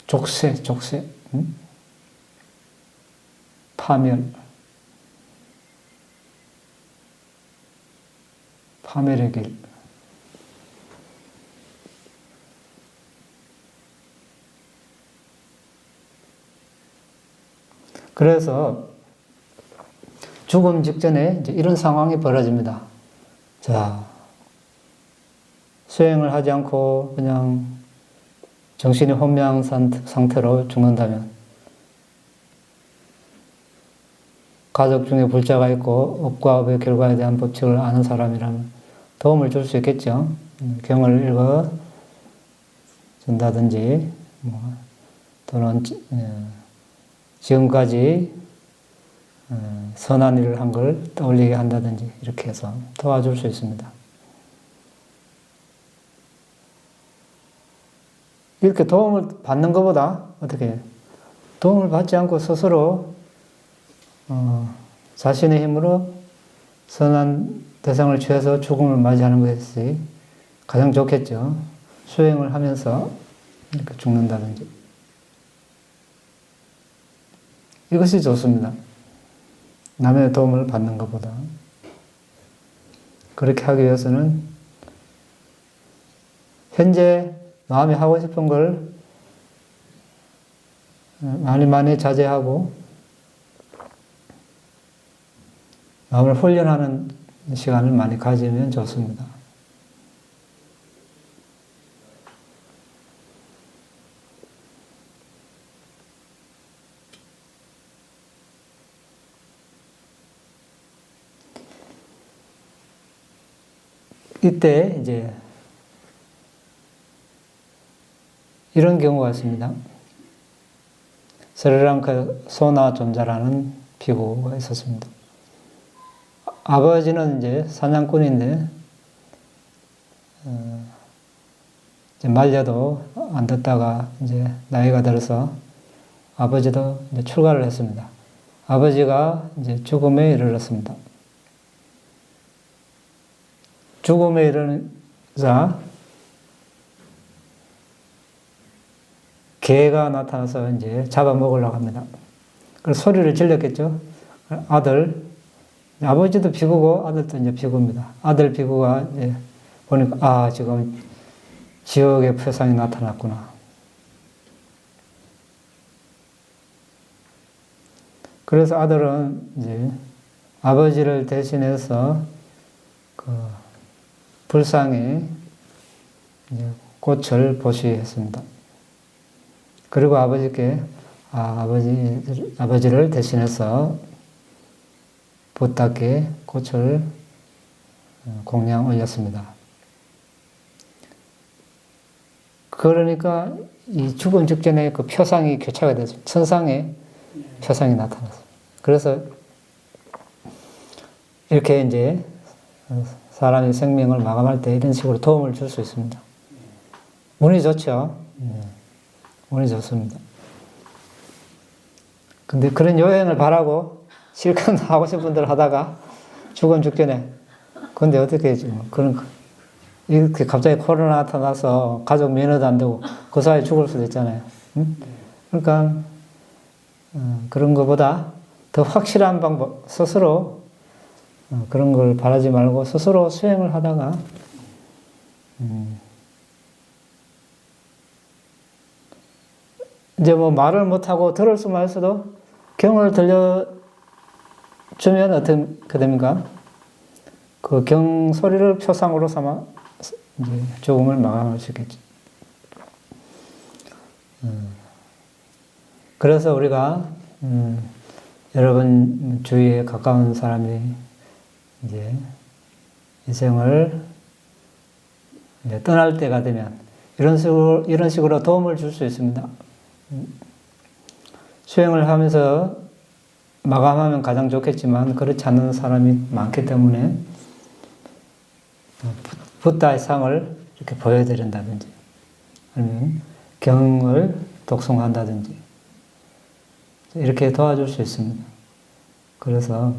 족쇄, 파멸, 파멸의 길. 그래서 죽음 직전에 이제 이런 상황이 벌어집니다. 자, 수행을 하지 않고 그냥 정신이 혼미한 상태로 죽는다면 가족 중에 불자가 있고 업과 업의 결과에 대한 법칙을 아는 사람이라면 도움을 줄 수 있겠죠. 경을 읽어 준다든지 또는 지금까지 선한 일을 한 걸 떠올리게 한다든지 이렇게 해서 도와줄 수 있습니다. 이렇게 도움을 받는 것보다 어떻게 도움을 받지 않고 스스로 자신의 힘으로 선한 대상을 취해서 죽음을 맞이하는 것이 가장 좋겠죠. 수행을 하면서 이렇게 죽는다든지. 이것이 좋습니다. 남의 도움을 받는 것보다. 그렇게 하기 위해서는 현재 마음이 하고 싶은 걸 많이 자제하고 마음을 훈련하는 시간을 많이 가지면 좋습니다. 이때 이제 이런 경우가 있습니다. 스리랑카 소나 존자라는 비구가 있었습니다. 아버지는 이제 사냥꾼인데 이제 말려도 안 듣다가 이제 나이가 들어서 아버지도 이제 출가를 했습니다. 아버지가 이제 죽음에 이르렀습니다. 죽음에 이르자 개가 나타나서 이제 잡아먹으려고 합니다. 그래서 소리를 질렀겠죠. 아버지도 비구고 아들도 이제 비구입니다. 아들 비구가 이제 보니까 지금 지옥의 표상이 나타났구나. 그래서 아들은 이제 아버지를 대신해서 그 불상에 이제 꽃을 보시했습니다. 그리고 아버지께 아버지를 대신해서 부탁에 꽃을 공양 올렸습니다. 그러니까 이 죽음 직전에 그 표상이 교차가 됐어요. 천상에 표상이 나타났어요. 그래서 이렇게 이제 사람이 생명을 마감할 때 이런 식으로 도움을 줄 수 있습니다. 운이 좋죠. 운이 좋습니다. 근데 그런 여행을 바라고 실컷 하고 싶은 분들 하다가 죽음 직전에 근데 어떻게 해야지 이렇게 갑자기 코로나 나타나서 가족 면회도 안 되고 그 사이에 죽을 수도 있잖아요. 그러니까 그런 것보다 더 확실한 방법 스스로 그런 걸 바라지 말고 스스로 수행을 하다가 이제 말을 못하고 들을 수만 있어도 경을 들려주면 어떻게 됩니까? 그 경 소리를 표상으로 삼아 이제 죽음을 마감할 수 있겠죠. 그래서 우리가 여러분 주위에 가까운 사람이 이제 이 생을 이제 떠날 때가 되면 이런 식으로 도움을 줄 수 있습니다. 수행을 하면서 마감하면 가장 좋겠지만 그렇지 않은 사람이 많기 때문에 붓다의 상을 이렇게 보여드린다든지 아니면 경을 독송한다든지 이렇게 도와줄 수 있습니다. 그래서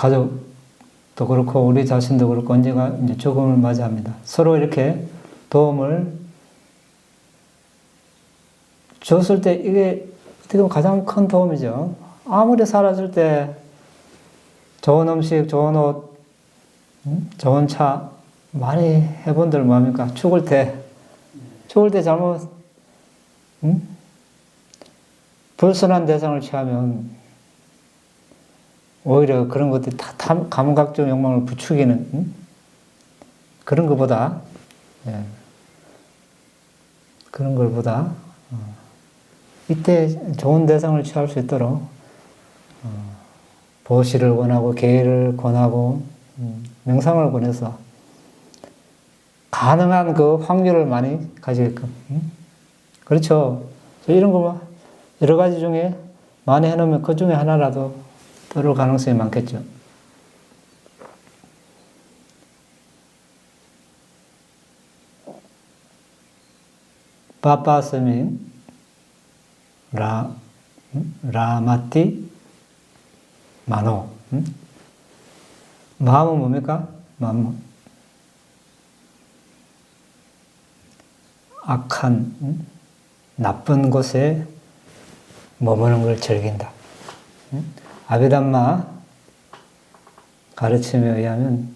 가족도 그렇고 우리 자신도 그렇고 언젠가 이제 죽음을 맞이합니다. 서로 이렇게 도움을 줬을 때 이게 어떻게 보면 가장 큰 도움이죠. 아무리 살았을 때 좋은 음식, 좋은 옷, 좋은 차 많이 해본들 뭐합니까? 죽을 때 잘못 불순한 대상을 취하면 오히려 그런 것들이 다 감각적 욕망을 부추기는 그런 것보다 그런 걸보다 이때 좋은 대상을 취할 수 있도록 보시를 권하고 계를 권하고 명상을 권해서 가능한 그 확률을 많이 가지게끔. 그렇죠. 이런 거 여러 가지 중에 많이 해놓으면 그 중에 하나라도 들어올 가능성이 많겠죠. 바빠스밍 라마티 마노. 마음은 뭡니까? 마음은 악한 나쁜 곳에 머무는 걸 즐긴다. 아비담마 가르침에 의하면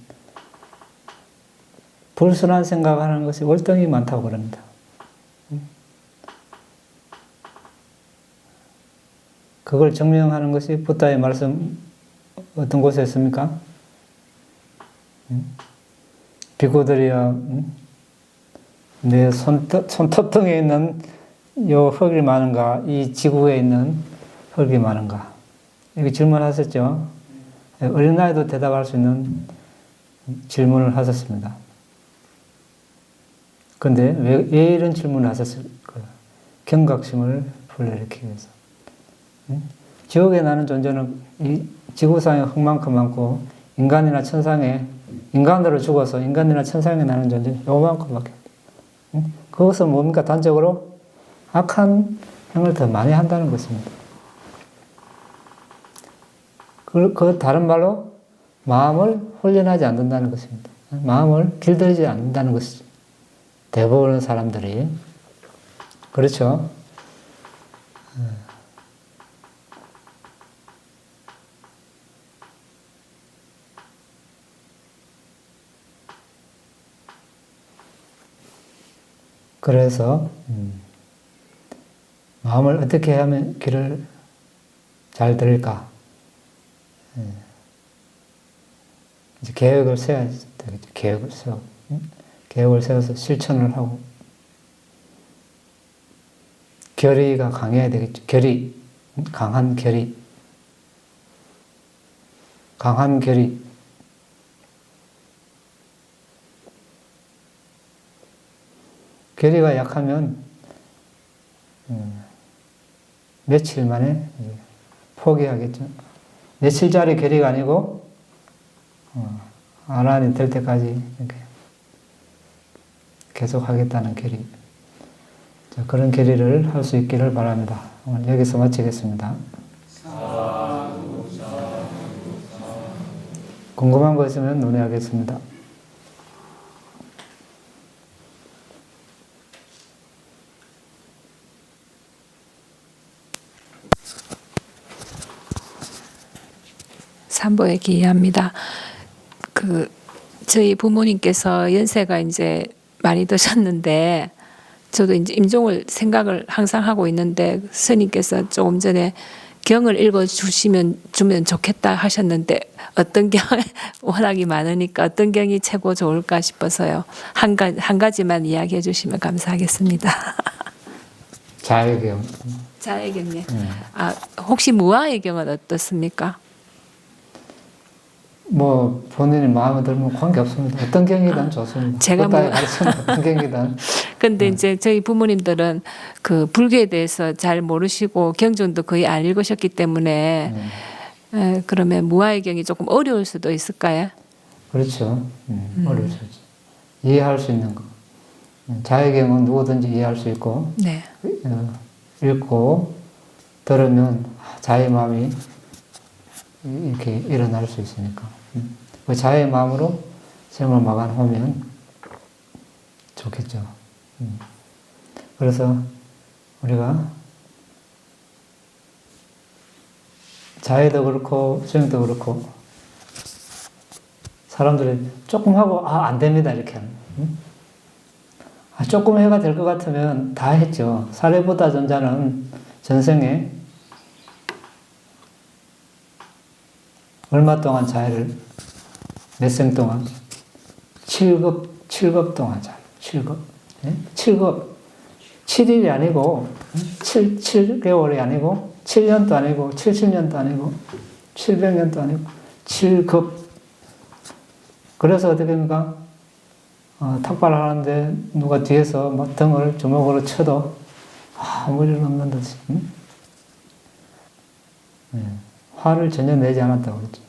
불순한 생각하는 것이 월등히 많다고 그럽니다. 그걸 증명하는 것이 부다의 말씀 어떤 곳에 있습니까? 비구들이여 내 손톱등에 있는 요 흙이 많은가? 이 지구에 있는 흙이 많은가? 이렇게 질문하셨죠? 어린 나이도 대답할 수 있는 질문을 하셨습니다. 근데 왜 이런 질문을 하셨을까요? 경각심을 불러일으키기 위해서. 지옥에 나는 존재는 이 지구상에 흙만큼 많고 인간이나 천상에 인간으로 죽어서 인간이나 천상에 나는 존재는 요만큼밖에 없어요. 그것은 뭡니까? 단적으로 악한 행을 더 많이 한다는 것입니다. 그 다른 말로 마음을 훈련하지 않는다는 것입니다. 마음을 길들이지 않는다는 것이죠. 대부분의 사람들이. 그렇죠? 그래서 마음을 어떻게 하면 길을 잘 들을까? 이제 계획을 세워야 되겠죠. 계획을 세워서 실천을 하고 결의가 강해야 되겠죠. 강한 결의. 결의가 약하면 며칠 만에 포기하겠죠. 며칠짜리 결의가 아니고 아란이 될 때까지 이렇게 계속 하겠다는 결의. 자, 그런 결의를 할 수 있기를 바랍니다. 오늘 여기서 마치겠습니다. 궁금한 거 있으면 논의하겠습니다. 삼보에 기이합니다. 저희 부모님께서 연세가 이제 많이 드셨는데, 저도 이제 임종을 생각을 항상 하고 있는데, 스님께서 조금 전에 경을 주면 좋겠다 하셨는데, 어떤 경, 워낙이 많으니까 어떤 경이 최고 좋을까 싶어서요. 한 가지만 이야기해 주시면 감사하겠습니다. 자해경. 자해경님. 혹시 무아의 경은 어떻습니까? 뭐 본인이 마음에 들면 관계없습니다. 어떤 경이든 좋습니다. 제가 어떤 경이든. 근데 이제 저희 부모님들은 그 불교에 대해서 잘 모르시고 경전도 거의 안 읽으셨기 때문에 그러면 무아의 경이 조금 어려울 수도 있을까요? 그렇죠. 어려울 수 있죠. 이해할 수 있는 거. 자해경은 누구든지 이해할 수 있고, 네. 읽고 들으면 자의 마음이 이렇게 일어날 수 있으니까. 그 자의 마음으로 생을 마감하면 좋겠죠. 그래서 우리가 자해도 그렇고 수행도 그렇고 사람들이 조금 하고 안 됩니다 이렇게 하는. 조금 해가 될 것 같으면 다 했죠. 사례보다 전자는 전생에 얼마 동안 자해를 몇 생 동안 7급 동안 자해. 7급. 네? 7급. 7일이 아니고 7개월이 아니고 7년도 아니고 70년도 아니고 700년도 아니고 7급. 그래서 어떻게 됩니까? 탁발을 하는데 누가 뒤에서 막 등을 주먹으로 쳐도 아무 일 없는 듯이. 네. 화를 전혀 내지 않았다고 그랬죠.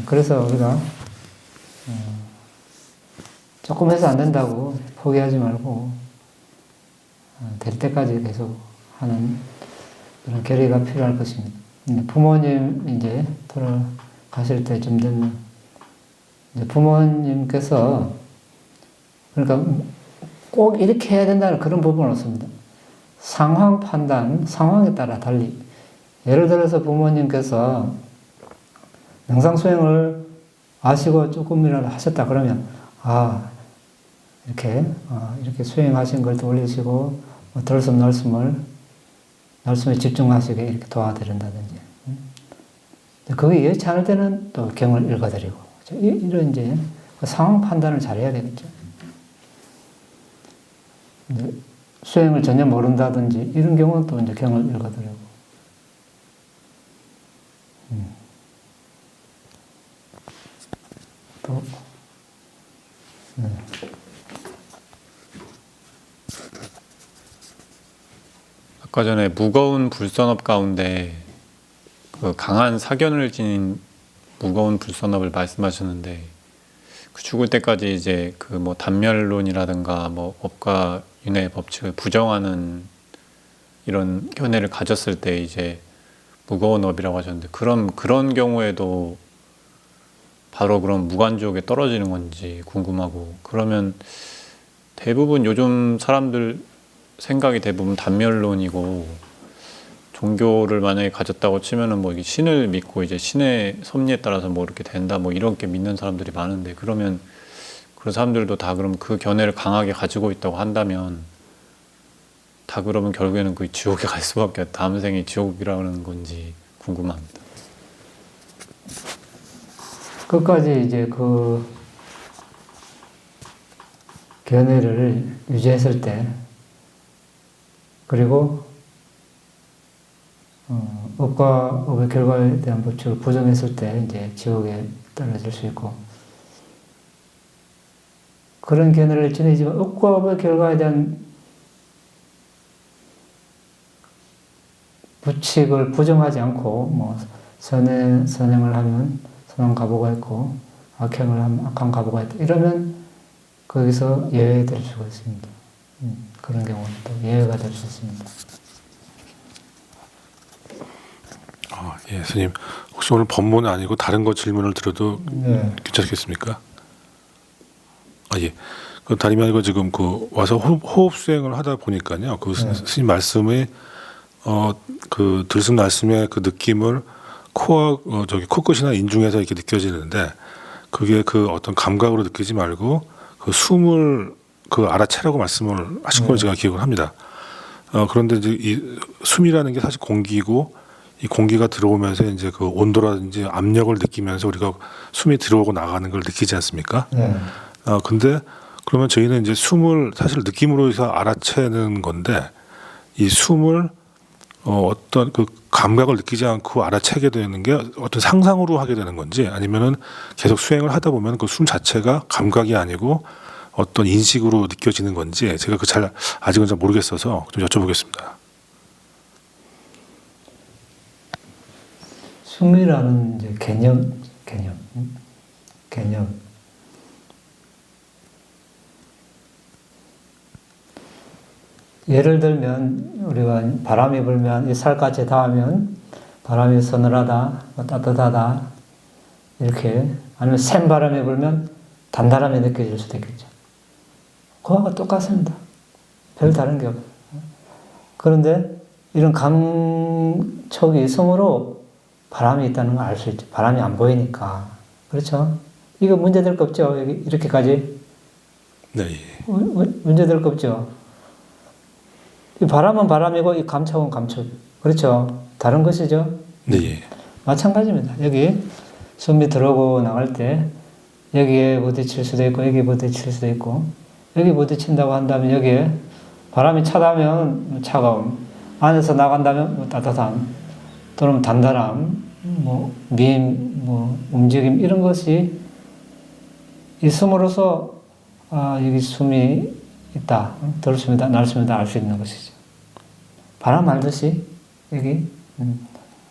그래서 우리가 조금 해서 안 된다고 포기하지 말고 될 때까지 계속 하는 그런 결의가 필요할 것입니다. 부모님 이제 돌아가실 때쯤 되면 이제 부모님께서 그러니까 꼭 이렇게 해야 된다는 그런 부분은 없습니다. 상황 판단, 상황에 따라 달리. 예를 들어서 부모님께서 명상 수행을 아시고 조금이라도 하셨다 그러면 이렇게 수행하신 걸 돌리시고 날숨에 집중하시게 이렇게 도와드린다든지. 그게 여의치 않을 때는 또 경을 읽어드리고 이런 이제 상황 판단을 잘해야 되겠죠. 수행을 전혀 모른다든지 이런 경우는 또 이제 경을 읽어드리고. 또 네. 아까 전에 무거운 불선업 가운데 그 강한 사견을 지닌 무거운 불선업을 말씀하셨는데 그 죽을 때까지 이제 그 뭐 단멸론이라든가 뭐 법과 윤회 법칙을 부정하는 이런 견해를 가졌을 때 이제 무거운 업이라고 하셨는데 그런 경우에도 바로 그런 무간지옥에 떨어지는 건지 궁금하고 그러면 대부분 요즘 사람들 생각이 대부분 단멸론이고 종교를 만약에 가졌다고 치면은 뭐 이게 신을 믿고 이제 신의 섭리에 따라서 뭐 이렇게 된다 뭐 이렇게 믿는 사람들이 많은데 그러면 그런 사람들도 다 그럼 그 견해를 강하게 가지고 있다고 한다면 다 그러면 결국에는 그 지옥에 갈 수밖에 다음 생이 지옥이라는 건지 궁금합니다. 끝까지 이제 그 견해를 유지했을 때 그리고 업과 업의 결과에 대한 법칙을 부정했을 때 이제 지옥에 떨어질 수 있고 그런 견해를 지니지만 업과 업의 결과에 대한 부칙을 부정하지 않고 뭐 선행을 하면 선한 가보가 있고 악행을 하면 악한 가보가 있다 이러면 거기서 예외될 수가 있습니다. 그런 경우는 또 예외가 될 수 있습니다. 예, 스님. 혹시 오늘 법문 아니고 다른 거 질문을 드려도 괜찮겠습니까? 예. 그 다름이 아니고 지금 그 와서 호흡 수행을 하다 보니까요. 그 스님 말씀에 그 들숨 날숨의 그 느낌을 코와 코끝이나 인중에서 이렇게 느껴지는데 그게 그 어떤 감각으로 느끼지 말고 그 숨을 그 알아채라고 말씀을 하신 걸 제가 기억을 합니다. 그런데 이제 이 숨이라는 게 사실 공기고 이 공기가 들어오면서 이제 그 온도라든지 압력을 느끼면서 우리가 숨이 들어오고 나가는 걸 느끼지 않습니까? 근데 그러면 저희는 이제 숨을 사실 느낌으로 해서 알아채는 건데 이 숨을 어떤 그 감각을 느끼지 않고 알아채게 되는 게 어떤 상상으로 하게 되는 건지 아니면은 계속 수행을 하다 보면 그 숨 자체가 감각이 아니고 어떤 인식으로 느껴지는 건지 제가 아직은 잘 모르겠어서 좀 여쭤보겠습니다. 숨이라는 이제 개념. 예를 들면 우리가 바람이 불면 이 살갗에 닿으면 바람이 서늘하다, 뭐 따뜻하다, 이렇게, 아니면 센 바람이 불면 단단함이 느껴질 수도 있겠죠. 그거하고 똑같습니다. 별 다른 게 없어요. 그런데 이런 감촉이 있으므로 바람이 있다는 걸 알 수 있죠. 바람이 안 보이니까. 그렇죠? 이거 문제될 거 없죠? 여기 이렇게까지? 네. 문제될 거 없죠? 이 바람은 바람이고 이 감촉은 감촉. 그렇죠? 다른 것이죠? 네. 마찬가지입니다. 여기 숨이 들어오고 나갈 때 여기에 부딪힐 수도 있고 여기에 부딪힐 수도 있고 여기 부딪힌다고 한다면 여기에 바람이 차다면 차가움, 안에서 나간다면 따뜻함, 또는 단단함, 움직임 이런 것이 있음으로써 여기 숨이 있다, 덜 숨이다, 날 숨이다 알 수 있는 것이죠. 바람 알듯이 여기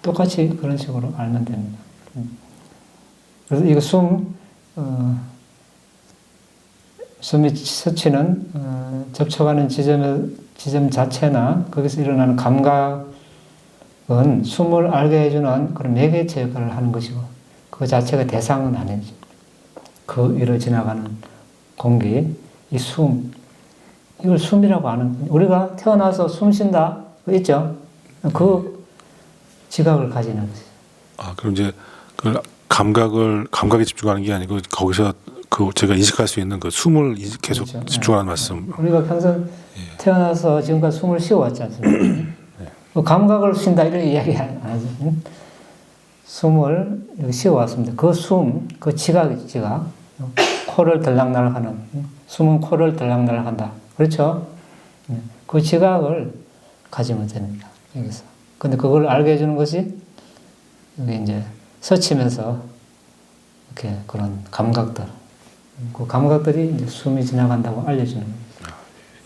똑같이 그런 식으로 알면 됩니다. 그래서 이거 숨이 스치는 접촉하는 지점 자체나 거기서 일어나는 감각은 숨을 알게 해주는 그런 매개체 역할을 하는 것이고 그 자체가 대상은 아니죠. 그 위로 지나가는 공기, 이 숨, 이걸 숨이라고 하는 거예요. 우리가 태어나서 숨 쉰다, 있죠? 그 지각을 가지는 것이죠. 그럼 이제 그 감각에 집중하는 게 아니고 거기서 그 제가 인식할 수 있는 그 숨을 계속 그렇죠. 집중하는 말씀. 우리가 평생 태어나서 지금까지 숨을 쉬어왔지 않습니까? 그 감각을 쉰다 이런 이야기 안 하죠. 숨을 쉬어왔습니다. 그 숨, 그 지각. 코를 들락날락하는, 숨은 코를 들락날락한다. 그렇죠? 그 지각을 가지면 됩니다. 여기서. 근데 그걸 알게 해주는 것이 여기 이제 스치면서 이렇게 그런 감각들. 그 감각들이 이제 숨이 지나간다고 알려주는 거예요.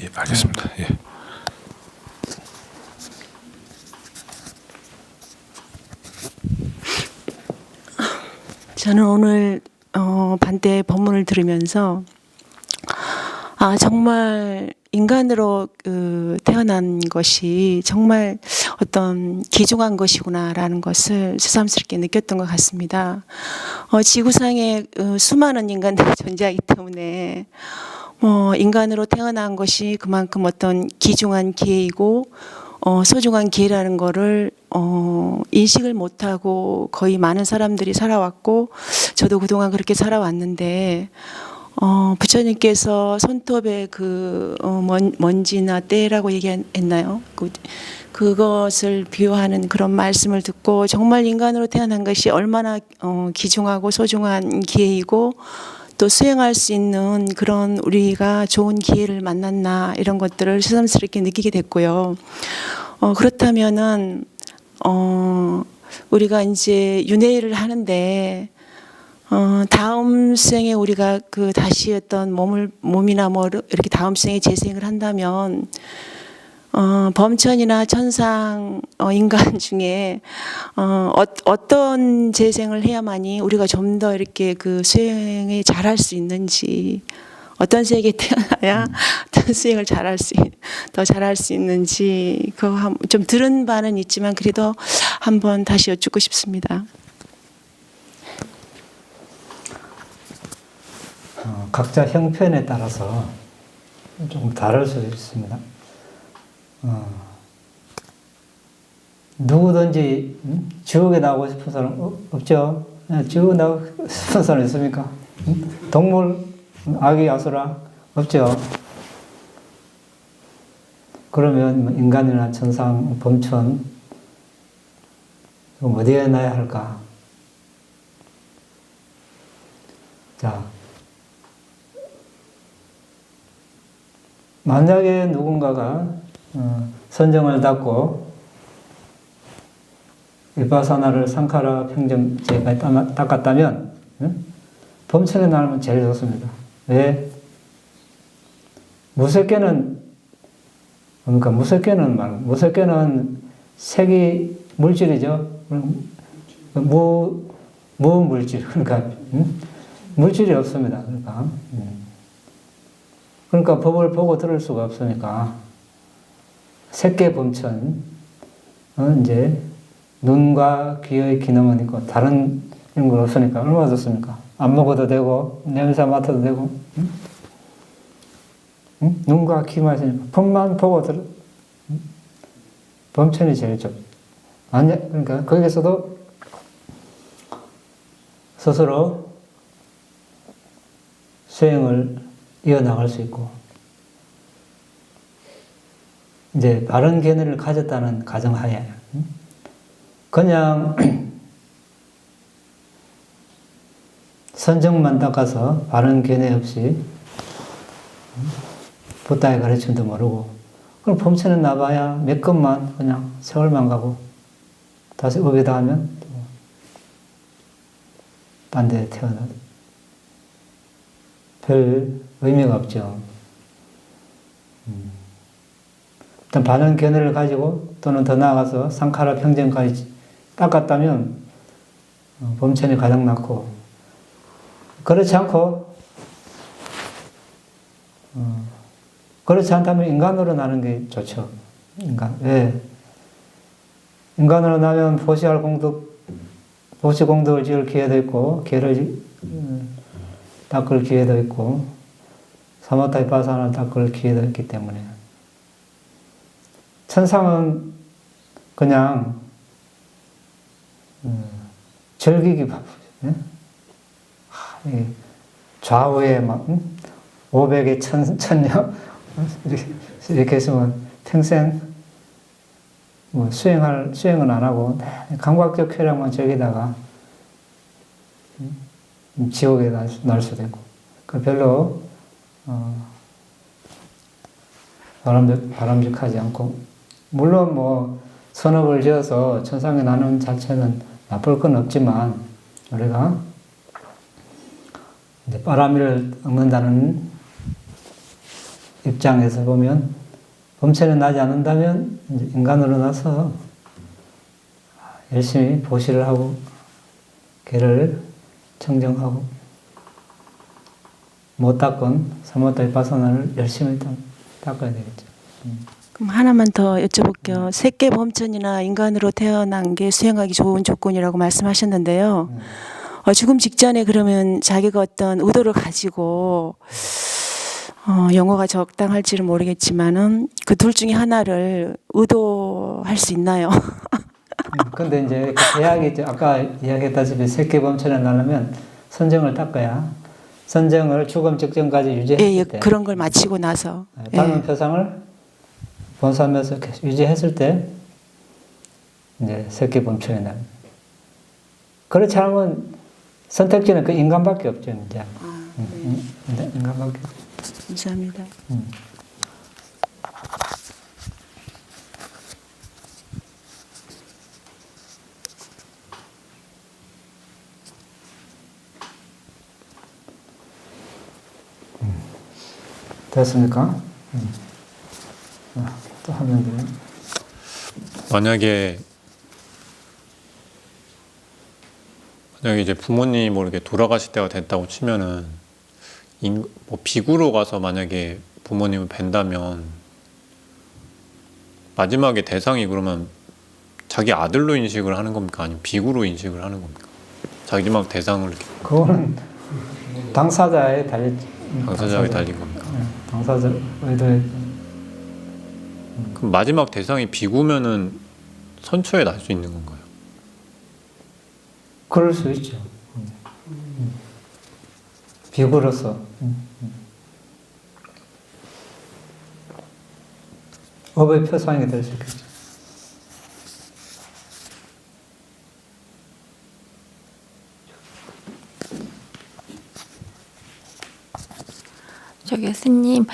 예, 알겠습니다. 예. 저는 오늘 반대 법문을 들으면서 정말 인간으로 태어난 것이 정말 어떤 귀중한 것이구나라는 것을 새삼스럽게 느꼈던 것 같습니다. 지구상에 수많은 인간들이 존재하기 때문에 인간으로 태어난 것이 그만큼 어떤 귀중한 기회이고 소중한 기회라는 거를 인식을 못하고 거의 많은 사람들이 살아왔고 저도 그동안 그렇게 살아왔는데 부처님께서 손톱에 먼지나 때라고 얘기했나요? 그것을 비유하는 그런 말씀을 듣고 정말 인간으로 태어난 것이 얼마나 귀중하고 소중한 기회이고 또 수행할 수 있는 그런 우리가 좋은 기회를 만났나 이런 것들을 새삼스럽게 느끼게 됐고요. 그렇다면은 우리가 이제 윤회를 하는데 다음 생에 우리가 다시 어떤 몸이나 이렇게 다음 생에 재생을 한다면 범천이나 천상 인간 중에 어떤 재생을 해야만이 우리가 좀 더 이렇게 수행에 잘할 수 있는지 어떤 세계에 태어나야 어떤 수행을 더 잘할 수 있는지 그거 좀 들은 바는 있지만 그래도 한번 다시 여쭙고 싶습니다. 각자 형편에 따라서 조금 다를 수 있습니다. 누구든지 지옥에 나오고 싶은 사람 없죠? 지옥에 나오고 싶은 사람 있습니까? 동물, 아기, 아수라 없죠? 그러면 인간이나 천상, 범천 어디에 놔야 할까? 자, 만약에 누군가가 선정을 닦고 일바사나를 상카라 평정제까지 닦았다면 범천에 나오면 제일 좋습니다. 왜? 무색계는 색이 물질이죠. 무물질. 그러니까 물질이 없습니다. 그러니까 법을 보고 들을 수가 없으니까 색계 범천 이제 눈과 귀의 기능은 있고 다른 이런 건 없으니까 얼마나 좋습니까? 안 먹어도 되고 냄새 맡아도 되고 응? 응? 눈과 귀만 있으니까 법만 보고 들어 범천이 제일 좋. 그러니까 거기에서도 스스로 수행을 이어나갈 수 있고 이제 바른 견해를 가졌다는 가정하에 그냥 선정만 닦아서 바른 견해 없이 부다의 가르침도 모르고 그럼 범천에 나봐야 몇 건만 그냥 세월만 가고 다시 업에다 하면 딴 데 태어나도 별 의미가 없죠. 일단 바른 견해를 가지고 또는 더 나아가서 상카라 평정까지 닦았다면 범천이 가장 낫고 그렇지 않고 그렇지 않다면 인간으로 나는 게 좋죠. 인간. 왜? 인간으로 나면 보시 공덕을 지을 기회도 있고 개를 닦을 기회도 있고 사마타이 파사나를 닦을 기회도 있기 때문에 천상은 그냥 즐기기 바쁘죠. 좌우에 막 500에 천녀 이렇게 했으면 평생 뭐 수행은 안 하고 감각적 쾌락만 즐기다가 지옥에 날 수도 있고 그 별로 바람직하지 않고 물론 뭐 선업을 지어서 천상에 나는 자체는 나쁠 건 없지만 우리가 이제 빠라미를 얻는다는 입장에서 보면 범천에 나지 않는다면 이제 인간으로 나서 열심히 보시를 하고 개를 청정하고 못 닦은 사모타이 파사나를 열심히 닦아야 되겠죠. 그럼 하나만 더 여쭤볼게요. 색계 범천이나 인간으로 태어난 게 수행하기 좋은 조건이라고 말씀하셨는데요. 죽음 직전에 그러면 자기가 어떤 의도를 가지고 용어가 적당할지는 모르겠지만은 그 둘 중에 하나를 의도할 수 있나요? 근데 이제 대학이 아까 이야기했다시피 색계 범천에 나려면 선정을 닦아야 선정을 죽음 직전까지 유지했을 때 그런 걸 마치고 나서 닮은 표상을 본사하면서 계속 유지했을 때 이제 색계 범천에 나는. 그렇지 않으면 선택지는 그 인간밖에 없죠 이제. 인간밖에. 감사합니다. 됐습니까? 또 하면 돼요. 만약에 이제 부모님 뭐 이렇게 돌아가실 때가 됐다고 치면은 뭐 비구로 가서 만약에 부모님을 뵌다면 마지막에 대상이 그러면 자기 아들로 인식을 하는 겁니까? 아니면 비구로 인식을 하는 겁니까? 마지막 대상을 이렇게 그거는 당사자에 달린 겁니까? 당사자 의도에. 그럼 마지막 대상이 비구면은 선처에 날 수 있는 건가요? 그럴 수 있죠. 비구로서 업의 표상이 될 수 있겠죠. 저기 스님,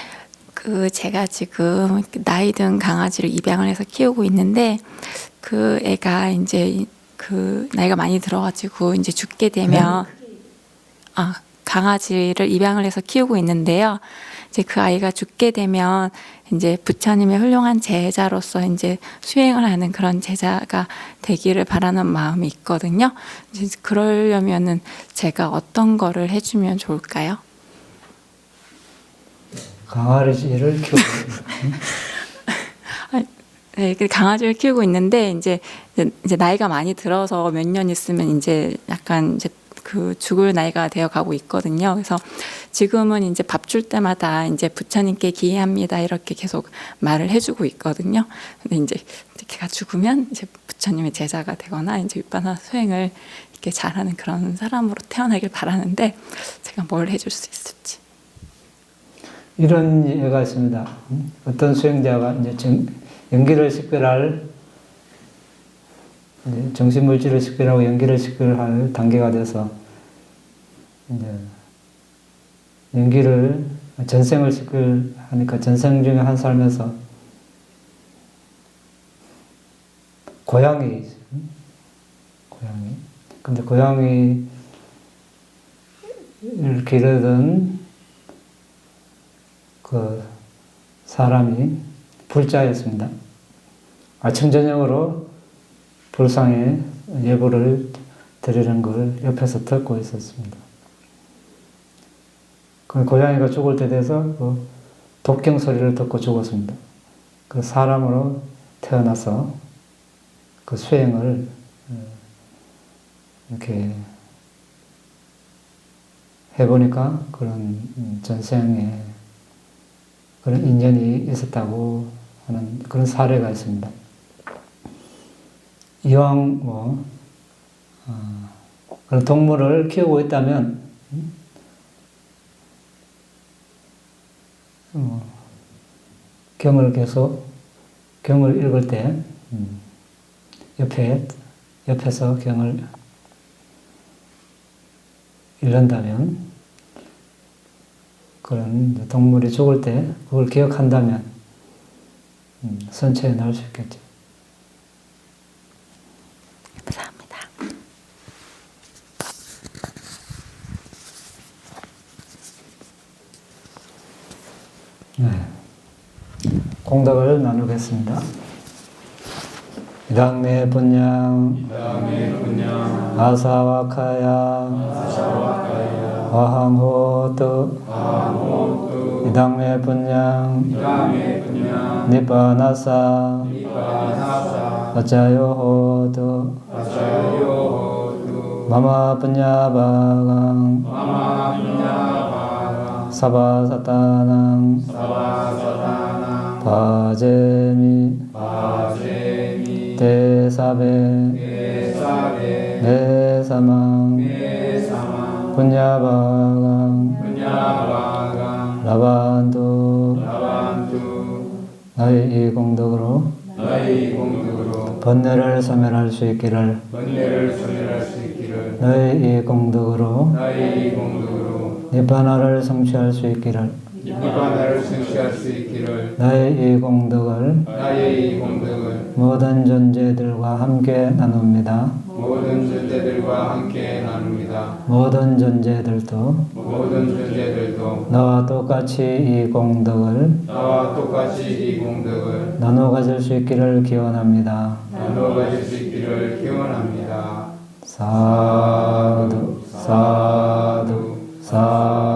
제가 지금 나이 든 강아지를 입양을 해서 키우고 있는데 그 애가 이제 나이가 많이 들어가지고 이제 죽게 되면 강아지를 입양을 해서 키우고 있는데요. 이제 그 아이가 죽게 되면 이제 부처님의 훌륭한 제자로서 이제 수행을 하는 그런 제자가 되기를 바라는 마음이 있거든요. 이제 그러려면은 제가 어떤 거를 해주면 좋을까요? 강아지를 키우고 네, 그 강아지를 키우고 있는데 이제 나이가 많이 들어서 몇 년 있으면 이제 약간 이제 그 죽을 나이가 되어 가고 있거든요. 그래서 지금은 이제 밥 줄 때마다 이제 부처님께 기회합니다 이렇게 계속 말을 해주고 있거든요. 근데 이제 걔가 죽으면 이제 부처님의 제자가 되거나 이제 윗바나 수행을 이렇게 잘하는 그런 사람으로 태어나길 바라는데 제가 뭘 해줄 수 있을지. 이런 예가 있습니다. 어떤 수행자가 이제 연기를 식별할 이제 정신물질을 식별하고 연기를 식별할 단계가 돼서 이제 연기를 전생을 식별하니까 전생 중에 한 삶에서 고양이 근데 고양이를 기르던 그 사람이 불자였습니다. 아침 저녁으로 불상에 예불을 드리는 걸 옆에서 듣고 있었습니다. 그 고양이가 죽을 때 돼서 그 독경 소리를 듣고 죽었습니다. 그 사람으로 태어나서 그 수행을 이렇게 해보니까 그런 전생에 그런 인연이 있었다고 하는 그런 사례가 있습니다. 이왕 그런 동물을 키우고 있다면 경을 읽을 때 옆에서 경을 읽는다면 그런 동물이 죽을 때 그걸 기억한다면 선처에 나올 수 있겠죠. 감사합니다. 네. 공덕을 나누겠습니다. 이당메 분양 아사와카야 와항호도 이당메 분양 니빠나사 아짜요호도 마마 분야바강 사바사타낭 바제미 대사베 메사망 분야바강 라반도 나의 이 공덕으로 번뇌를 소멸할 수 있기를 너의 이 공덕으로 니바나를 성취할 수 있기를 나의 이 공덕을 모든 존재들과 함께 나눕니다. 모든 존재들도 나와 똑같이 이 공덕을 나눠 가질 수 있기를 기원합니다. 사두 사두 사두